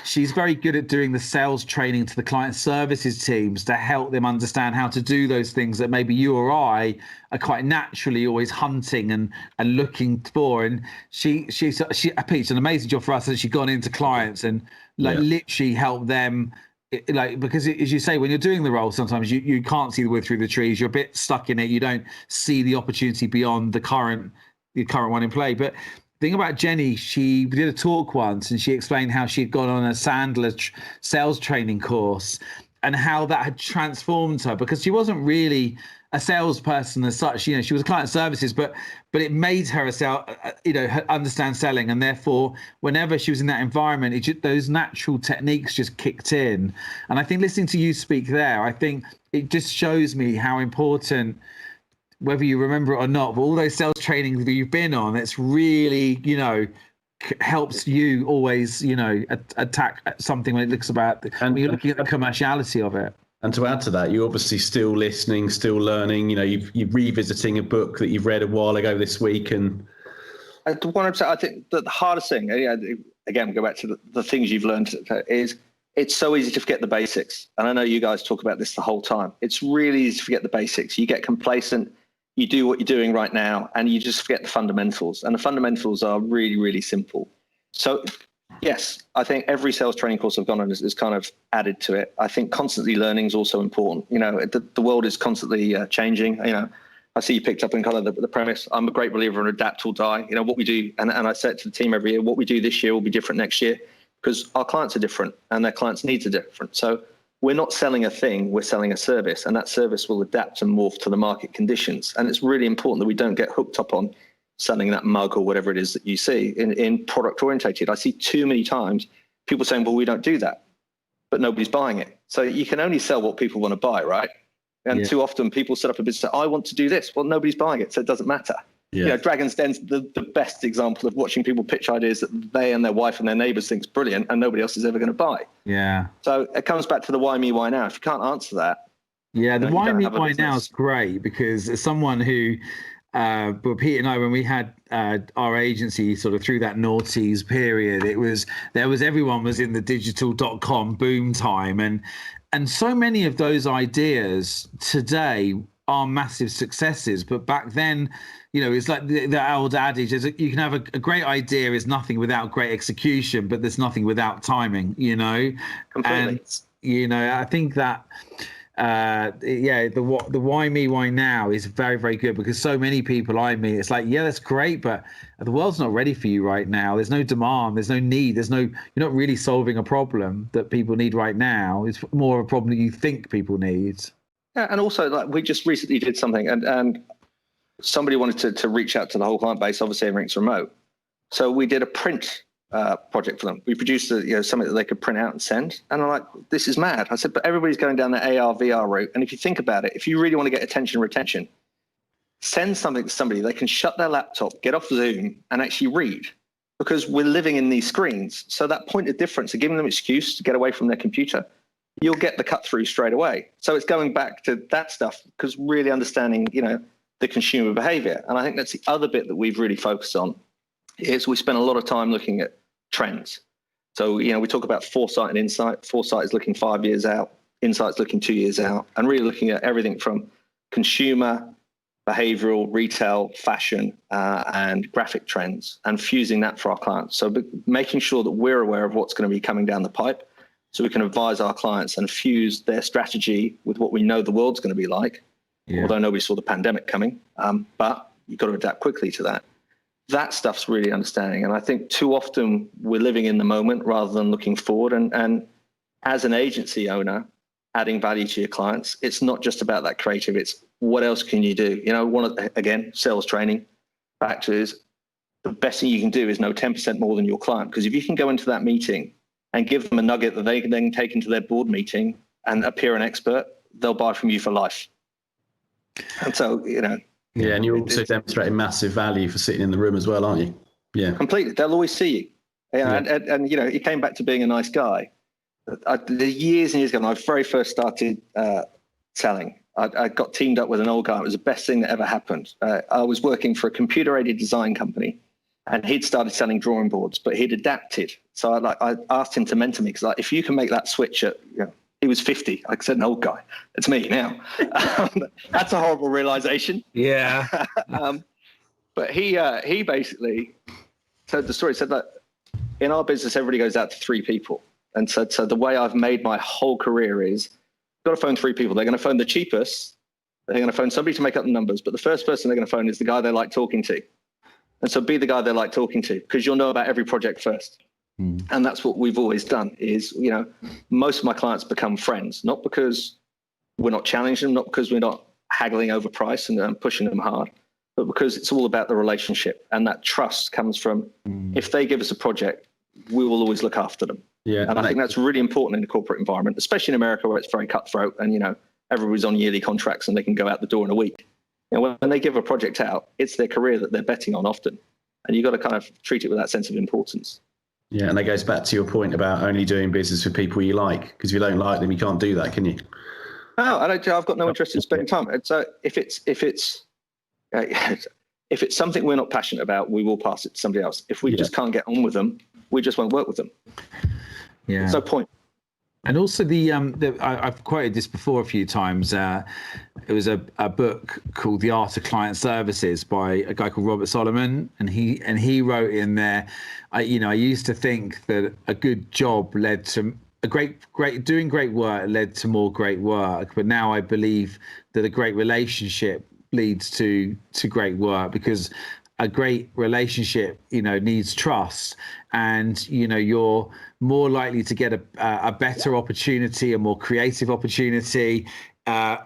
she's very good at doing the sales training to the client services teams to help them understand how to do those things that maybe you or I are quite naturally always hunting and looking for. And she pitched an amazing job for us, that she'd gone into clients and literally helped them. Because as you say, when you're doing the role, sometimes you can't see the wood through the trees. You're a bit stuck in it. You don't see the opportunity beyond the current one in play. But the thing about Jenny, she did a talk once and she explained how she'd gone on a Sandler sales training course and how that had transformed her, because she wasn't really a salesperson as such. She was client services, but it made her understand selling, and therefore whenever she was in that environment, those natural techniques just kicked in. And I think listening to you speak there, I think it just shows me how important, whether you remember it or not, but all those sales trainings that you've been on, it's really, helps you always, attack something when it looks about, when you're looking at the commerciality of it. And to add to that, you're obviously still listening, still learning, you're revisiting a book that you've read a while ago this week. And 100%, I think that the hardest thing, again, we go back to the things you've learned, is it's so easy to forget the basics. And I know you guys talk about this the whole time. It's really easy to forget the basics. You get complacent. You do what you're doing right now, and you just forget the fundamentals. And the fundamentals are really, really simple. So Yes, I think every sales training course I've gone on is kind of added to it. I think constantly learning is also important. The world is constantly changing. I see you picked up in kind of the premise. I'm a great believer in adapt or die. What we do, and I say it to the team every year, what we do this year will be different next year because our clients are different and their clients' needs are different. So we're not selling a thing, we're selling a service, and that service will adapt and morph to the market conditions. And it's really important that we don't get hooked up on selling that mug or whatever it is that you see in product orientated. I see too many times people saying, well, we don't do that, but nobody's buying it. So you can only sell what people want to buy, right? And too often people set up a business, I want to do this. Well, nobody's buying it, so it doesn't matter. Yeah. Dragon's Den's the best example of watching people pitch ideas that they and their wife and their neighbors think's brilliant and nobody else is ever going to buy. Yeah. So it comes back to the why me, why now. If you can't answer that. Yeah, the why me, why now is great because as someone who, but Pete and I, when we had our agency sort of through that noughties period, everyone was in the digital.com boom time. And so many of those ideas today are massive successes. But back then, it's like the old adage is that you can have a great idea is nothing without great execution, but there's nothing without timing, Completely. And, I think that, the why me, why now is very, very good because so many people I meet, it's like, yeah, that's great, but the world's not ready for you right now. There's no demand, there's no need, you're not really solving a problem that people need right now. It's more a problem that you think people need. Yeah, and also like we just recently did something and somebody wanted to reach out to the whole client base. Obviously everything's remote. So we did a print project for them. We produced something that they could print out and send. And I'm like, this is mad. I said, but everybody's going down the AR, VR route. And if you think about it, if you really want to get attention and retention, send something to somebody. They can shut their laptop, get off Zoom and actually read because we're living in these screens. So that point of difference of giving them an excuse to get away from their computer, you'll get the cut through straight away. So it's going back to that stuff because really understanding, the consumer behavior. And I think that's the other bit that we've really focused on is we spend a lot of time looking at trends. So, we talk about foresight and insight. Foresight is looking 5 years out, insight's looking 2 years out, and really looking at everything from consumer, behavioral, retail, fashion, and graphic trends and fusing that for our clients. So making sure that we're aware of what's going to be coming down the pipe so we can advise our clients and fuse their strategy with what we know the world's going to be like. Yeah. Although nobody saw the pandemic coming, but you've got to adapt quickly to that. That stuff's really understanding. And I think too often we're living in the moment rather than looking forward. And as an agency owner, adding value to your clients, it's not just about that creative. It's what else can you do? Again, sales training, back to is the best thing you can do is know 10% more than your client. Because if you can go into that meeting and give them a nugget that they can then take into their board meeting and appear an expert, they'll buy from you for life. And so, Yeah, and you're also demonstrating massive value for sitting in the room as well, aren't you? Yeah. Completely. They'll always see you. And he came back to being a nice guy. The years and years ago, when I very first started selling, I got teamed up with an old guy. It was the best thing that ever happened. I was working for a computer-aided design company, and he'd started selling drawing boards, but he'd adapted. So I asked him to mentor me because if you can make that switch at, he was 50. Like I said, an old guy. It's me now. That's a horrible realization. Yeah. But he basically told the story, said that in our business, everybody goes out to 3 people. And so the way I've made my whole career is got to phone 3 people. They're going to phone the cheapest. They're going to phone somebody to make up the numbers. But the first person they're going to phone is the guy they like talking to. And so be the guy they like talking to because you'll know about every project first. And that's what we've always done is, most of my clients become friends, not because we're not challenging them, not because we're not haggling over price and pushing them hard, but because it's all about the relationship. And that trust comes from if they give us a project, we will always look after them. Yeah. And I think that's really important in the corporate environment, especially in America where it's very cutthroat and, everybody's on yearly contracts and they can go out the door in a week. When they give a project out, it's their career that they're betting on often. And you've got to kind of treat it with that sense of importance. Yeah, and that goes back to your point about only doing business with people you like, because if you don't like them, you can't do that, can you? No, I've got no interest in spending time. So if it's something we're not passionate about, we will pass it to somebody else. If we just can't get on with them, we just won't work with them. Yeah. There's no point. And also I've quoted this before a few times. It was a book called The Art of Client Services by a guy called Robert Solomon, and he wrote in there, I used to think that a good job led to doing great work led to more great work, but now I believe that a great relationship leads to great work, because a great relationship, needs trust, and you're more likely to get a better opportunity, a more creative opportunity,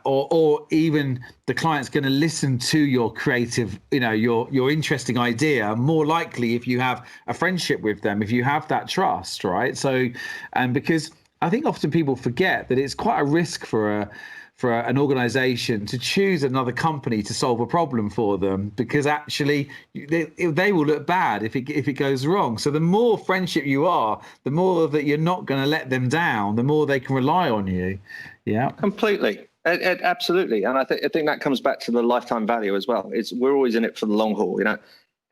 or even the client's going to listen to your creative, your interesting idea more likely if you have a friendship with them, if you have that trust, right? So, and because I think often people forget that it's quite a risk for an organization to choose another company to solve a problem for them, because actually they will look bad if it goes wrong. So the more friendship you are, the more that you're not going to let them down, the more they can rely on you. Yeah, completely. Absolutely. And I think that comes back to the lifetime value as well. We're always in it for the long haul.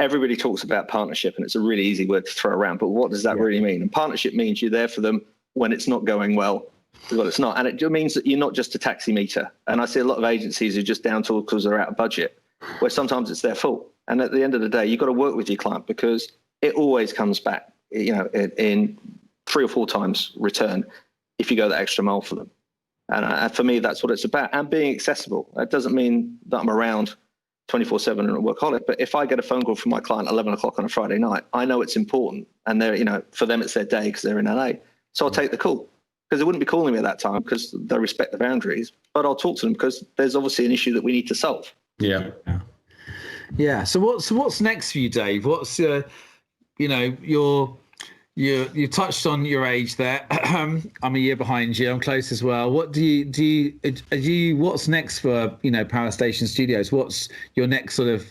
Everybody talks about partnership, and it's a really easy word to throw around, but what does that really mean? And partnership means you're there for them when it's not going well. Well, it's not. And it means that you're not just a taxi meter. And I see a lot of agencies who are just down tools because they're out of budget, where sometimes it's their fault. And at the end of the day, you've got to work with your client, because it always comes back, in 3 or 4 times return if you go that extra mile for them. And for me, that's what it's about. And being accessible. That doesn't mean that I'm around 24/7 and a workaholic, but if I get a phone call from my client at 11 o'clock on a Friday night, I know it's important. And they're, for them, it's their day because they're in LA. So I'll take the call, because they wouldn't be calling me at that time because they respect the boundaries, but I'll talk to them because there's obviously an issue that we need to solve. Yeah. So what's next for you, Dave? What's you touched on your age there. I'm a year behind you. I'm close as well. What what's next for PowerStation Studios? What's your next sort of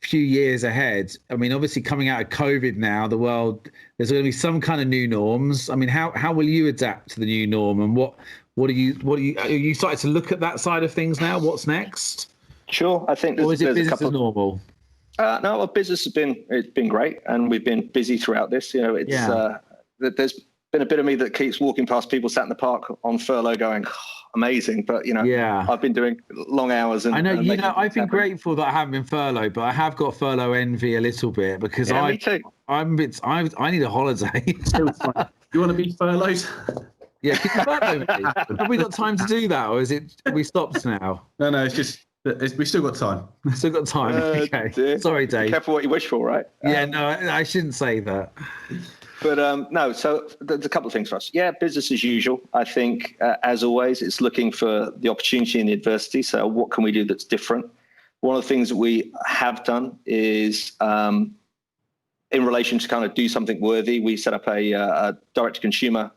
few years ahead? I mean, obviously coming out of COVID now, the world, there's going to be some kind of new norms. I mean, how will you adapt to the new norm, and what are you starting to look at that side of things now? What's next? Sure. I think or is it business as normal? No, our business has been great, and we've been busy throughout this. There's been a bit of me that keeps walking past people sat in the park on furlough going, amazing. But, I've been doing long hours. And, I know, I've been grateful that I haven't been furloughed, but I have got furlough envy a little bit, because me too. I need a holiday. You want to be furloughed? Yeah, can you furlough me? Have we got time to do that, or have we stopped now? No, it's just, we still got time. Still got time. Okay. Dear. Sorry, Dave. Be careful what you wish for, right? Yeah, no, I shouldn't say that. But no, so there's a couple of things for us. Yeah, business as usual. I think, as always, it's looking for the opportunity and the adversity. So what can we do that's different? One of the things that we have done is, in relation to kind of do something worthy, we set up a direct-to-consumer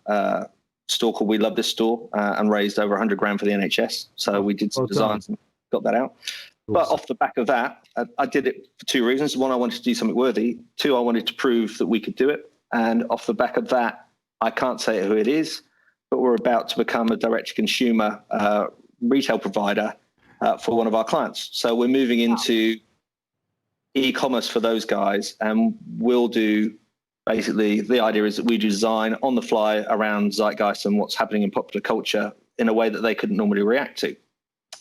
store called We Love This Store, and raised over 100 grand for the NHS. So we did some designs and got that out. Awesome. But off the back of that, I did it for 2 reasons. One, I wanted to do something worthy. 2, I wanted to prove that we could do it. And off the back of that, I can't say who it is, but we're about to become a direct-to-consumer retail provider for one of our clients. So we're moving into e-commerce for those guys, and we'll do, basically, the idea is that we design on the fly around zeitgeist and what's happening in popular culture in a way that they couldn't normally react to.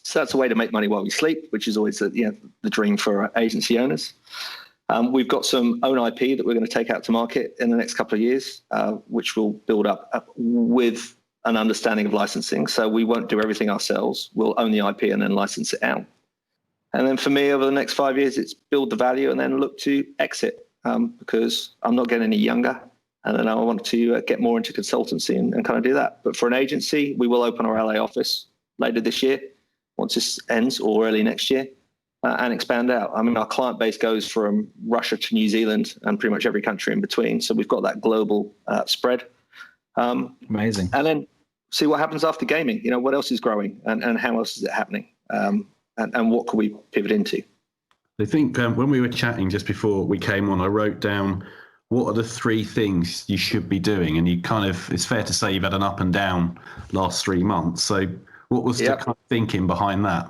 So that's a way to make money while we sleep, which is always the dream for agency owners. We've got some own IP that we're going to take out to market in the next couple of years, which will build up with an understanding of licensing. So we won't do everything ourselves. We'll own the IP and then license it out. And then for me, over the next 5 years, it's build the value and then look to exit, because I'm not getting any younger. And then I want to get more into consultancy and kind of do that. But for an agency, we will open our LA office later this year, once this ends, or early next year. And expand out. I mean, our client base goes from Russia to New Zealand and pretty much every country in between. So we've got that global spread. Amazing. And then see what happens after gaming. What else is growing and how else is it happening? And what can we pivot into? I think when we were chatting just before we came on, I wrote down, what are the 3 things you should be doing? And it's fair to say you've had an up and down last 3 months. So what was the kind of thinking behind that?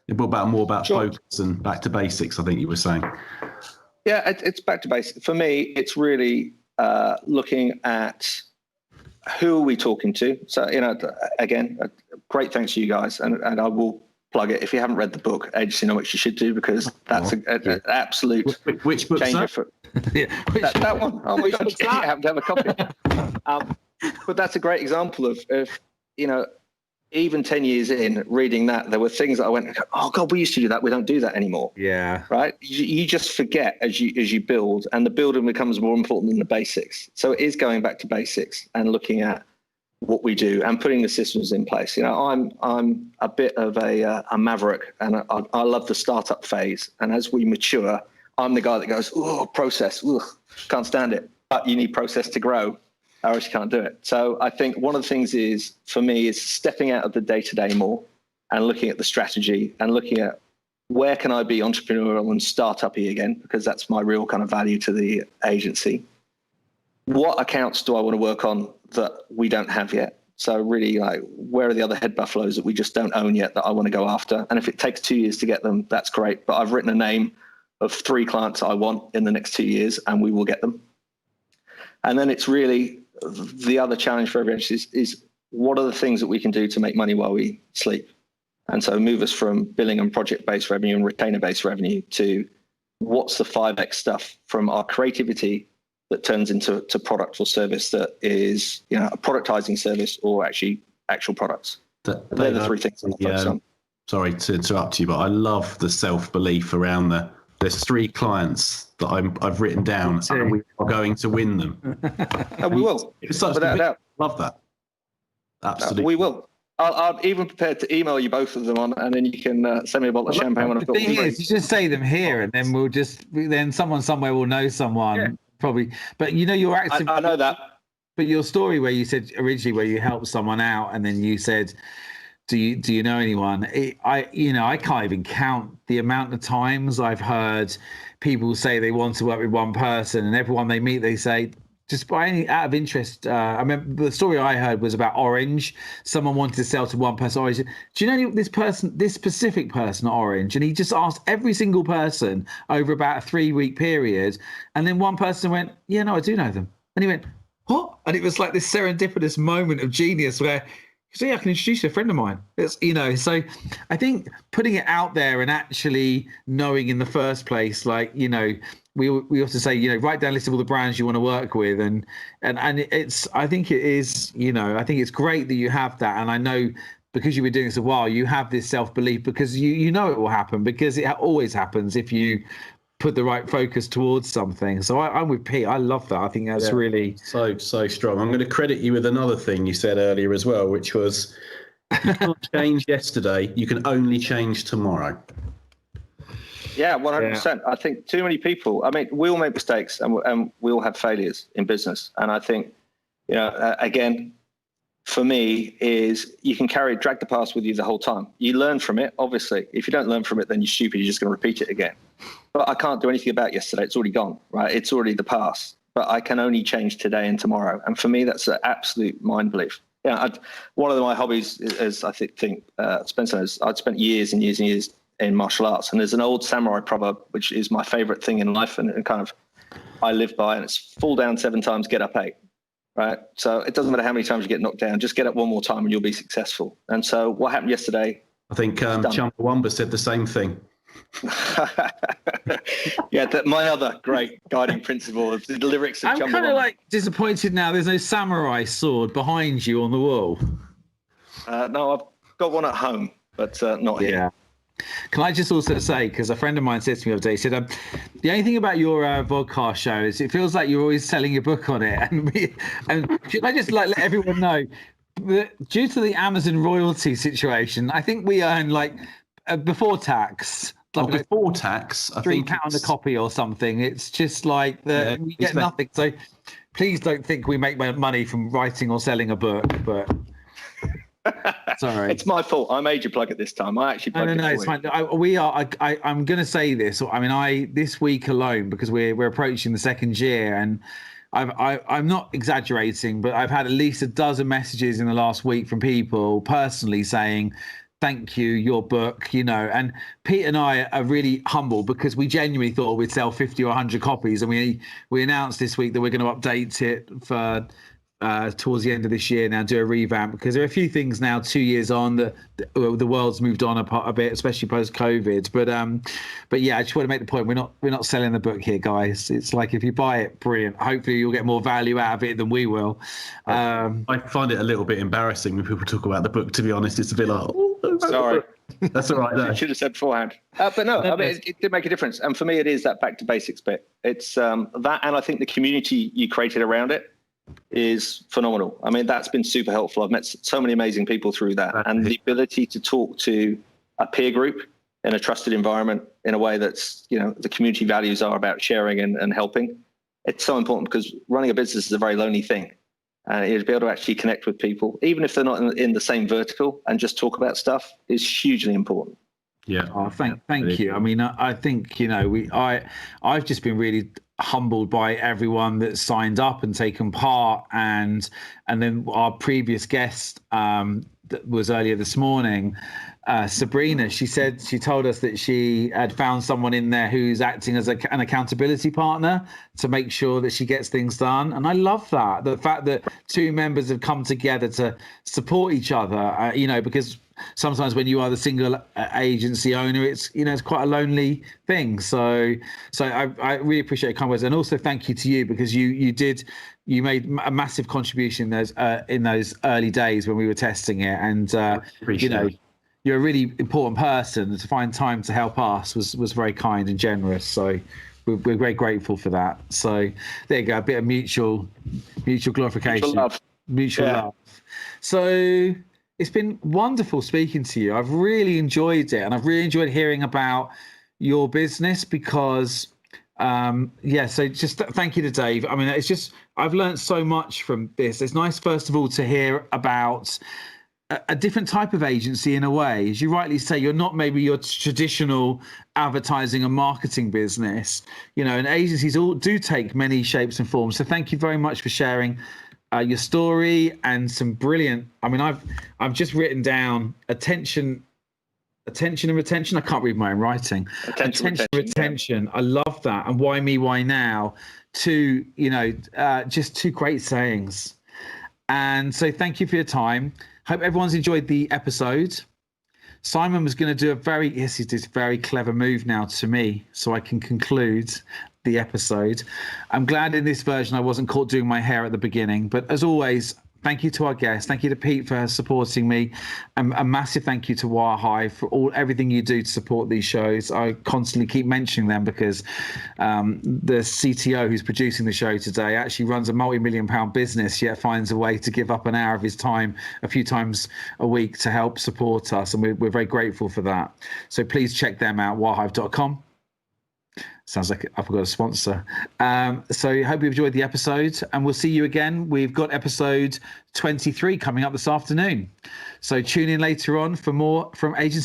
More about focus and back to basics, I think you were saying. Yeah, it's back to basics. For me, it's really looking at who are we talking to? So, again, great thanks to you guys. And I will plug it. If you haven't read the book, Agencynomics, you should do, because that's an absolute which book, changer sir? that one. Oh my God, you happen to have a copy. But that's a great example of even 10 years in reading that, there were things that I went, oh God, we used to do that. We don't do that anymore. Yeah. Right. You just forget as you build, and the building becomes more important than the basics. So it is going back to basics and looking at what we do and putting the systems in place. I'm a bit of a maverick, and I love the startup phase. And as we mature, I'm the guy that goes, oh, process, can't stand it. But you need process to grow, or else you can't do it. So I think one of the things for me is stepping out of the day-to-day more and looking at the strategy and looking at where can I be entrepreneurial and startup-y again, because that's my real kind of value to the agency. What accounts do I want to work on that we don't have yet? So really, like, where are the other head buffaloes that we just don't own yet that I want to go after? And if it takes 2 years to get them, that's great. But I've written a name of 3 clients I want in the next 2 years, and we will get them. And then it's really the other challenge for every agency is what are the things that we can do to make money while we sleep? And so move us from billing and project-based revenue and retainer-based revenue to what's the 5x stuff from our creativity that turns into product or service that is, a productizing service or actual products. They're the 3 things I'm focused on. Sorry to interrupt you, but I love the self-belief around there's 3 clients that I've written down, and we are going to win them. And we will. It's such without a doubt. Love that. Absolutely. We will. I'm even prepared to email you both of them on, and then you can send me a bottle of champagne when I've got them. The thing is, you just say them here, and then then someone somewhere will know someone probably. But you're active. I know that. But your story where you said originally where you helped someone out, and then you said, do you know anyone? I can't even count the amount of times I've heard people say they want to work with one person, and everyone they meet, they say, just out of interest. I remember the story I heard was about Orange. Someone wanted to sell to one person Orange. Do you know this specific person at Orange? And he just asked every single person over about a 3-week period. And then one person went, yeah, no, I do know them. And he went, what? And it was like this serendipitous moment of genius where, yeah, I can introduce you to a friend of mine. It's, so I think putting it out there and actually knowing in the first place, like, we also say, write down a list of all the brands you want to work with. And I think it is, I think it's great that you have that. And I know because you've been doing this a while, you have this self-belief because you know it will happen, because it always happens if you put the right focus towards something. So I'm with Pete. I love that. I think that's really so strong. I'm going to credit you with another thing you said earlier as well, which was you can't change yesterday. You can only change tomorrow. Yeah, 100%. I think too many people, we all make mistakes and we all have failures in business. And I think, again, for me is you can drag the past with you the whole time. You learn from it, obviously. If you don't learn from it, then you're stupid. You're just going to repeat it again. But I can't do anything about yesterday. It's already gone, right? It's already the past. But I can only change today and tomorrow. And for me, that's an absolute mind belief. One of my hobbies is, I think Spencer knows, I'd spent years and years and years in martial arts. And there's an old samurai proverb, which is my favorite thing in life and kind of I live by, and it's fall down 7 times, get up 8. Right. So it doesn't matter how many times you get knocked down, just get up one more time and you'll be successful. And so what happened yesterday? I think Chumbawamba said the same thing. My other great guiding principle of the lyrics of Chumbawamba. I'm kind of disappointed now there's no samurai sword behind you on the wall. No, I've got one at home, but not here. Can I just also say, because a friend of mine said to me the other day, he said, the only thing about your podcast show is it feels like you're always selling a book on it. And should I just let everyone know that due to the Amazon royalty situation, I think we earn before tax. Before tax, I think £3 a copy or something. It's just we get nothing. So please don't think we make money from writing or selling a book, but... Sorry, it's my fault. I made you plug it this time. I actually plugged it. No, it's fine. I'm going to say this. This week alone, because we're approaching the 2nd year, and I'm not exaggerating, but I've had at least a dozen messages in the last week from people personally saying, "Thank you, your book." And Pete and I are really humble because we genuinely thought we'd sell 50 or 100 copies, and we announced this week that we're going to update it for towards the end of this year now, do a revamp, because there are a few things now 2 years on that the world's moved on a bit, especially post COVID. But yeah, I just want to make the point, we're not selling the book here, guys. It's like, if you buy it, brilliant. Hopefully you'll get more value out of it than we will. I find it a little bit embarrassing when people talk about the book, to be honest. It's a bit like, oh, sorry. That's all right. I should have said beforehand. But no, I mean, it did make a difference. And for me, it is that back to basics bit. It's that, and I think the community you created around it is phenomenal. I mean, that's been super helpful. I've met so many amazing people through that. And the ability to talk to a peer group in a trusted environment in a way that's, the community values are about sharing and helping. It's so important, because running a business is a very lonely thing. And to be able to actually connect with people, even if they're not in the same vertical, and just talk about stuff, is hugely important. Yeah. Oh, thank you. I mean, I think, I've just been really humbled by everyone that signed up and taken part, and then our previous guest that was earlier this morning, Sabrina, she told us that she had found someone in there who's acting as an accountability partner to make sure that she gets things done. And I love that, the fact that two members have come together to support each other, because sometimes when you are the single agency owner, it's quite a lonely thing. So I really appreciate your kind words, and also thank you to you, because you made a massive contribution in those early days when we were testing it, and you're a really important person. To find time to help us was very kind and generous. So we're very grateful for that. So there you go, a bit of mutual glorification, mutual love. So it's been wonderful speaking to you. I've really enjoyed it, and I've really enjoyed hearing about your business, because so just thank you to Dave. I mean, it's just, I've learned so much from this. It's nice, first of all, to hear about a different type of agency in a way. As you rightly say, you're not maybe your traditional advertising and marketing business, and agencies all do take many shapes and forms. So thank you very much for sharing your story, and some brilliant, I mean, I've just written down attention and retention. I can't read my own writing. Attention, retention. Yeah. I love that. And why me, why now? Just two great sayings. And so thank you for your time. Hope everyone's enjoyed the episode. Simon was going to do he did a very clever move now to me, so I can conclude the episode. I'm glad in this version I wasn't caught doing my hair at the beginning, but as always, thank you to our guest. Thank you to Pete for supporting me. And a massive thank you to Wahai for everything you do to support these shows. I constantly keep mentioning them, because the CTO who's producing the show today actually runs a multi-million-pound business, yet finds a way to give up an hour of his time a few times a week to help support us. And we're very grateful for that. So please check them out, wahive.com. Sounds like I forgot a sponsor. So I hope you enjoyed the episode, and we'll see you again. We've got episode 23 coming up this afternoon. So tune in later on for more from Agency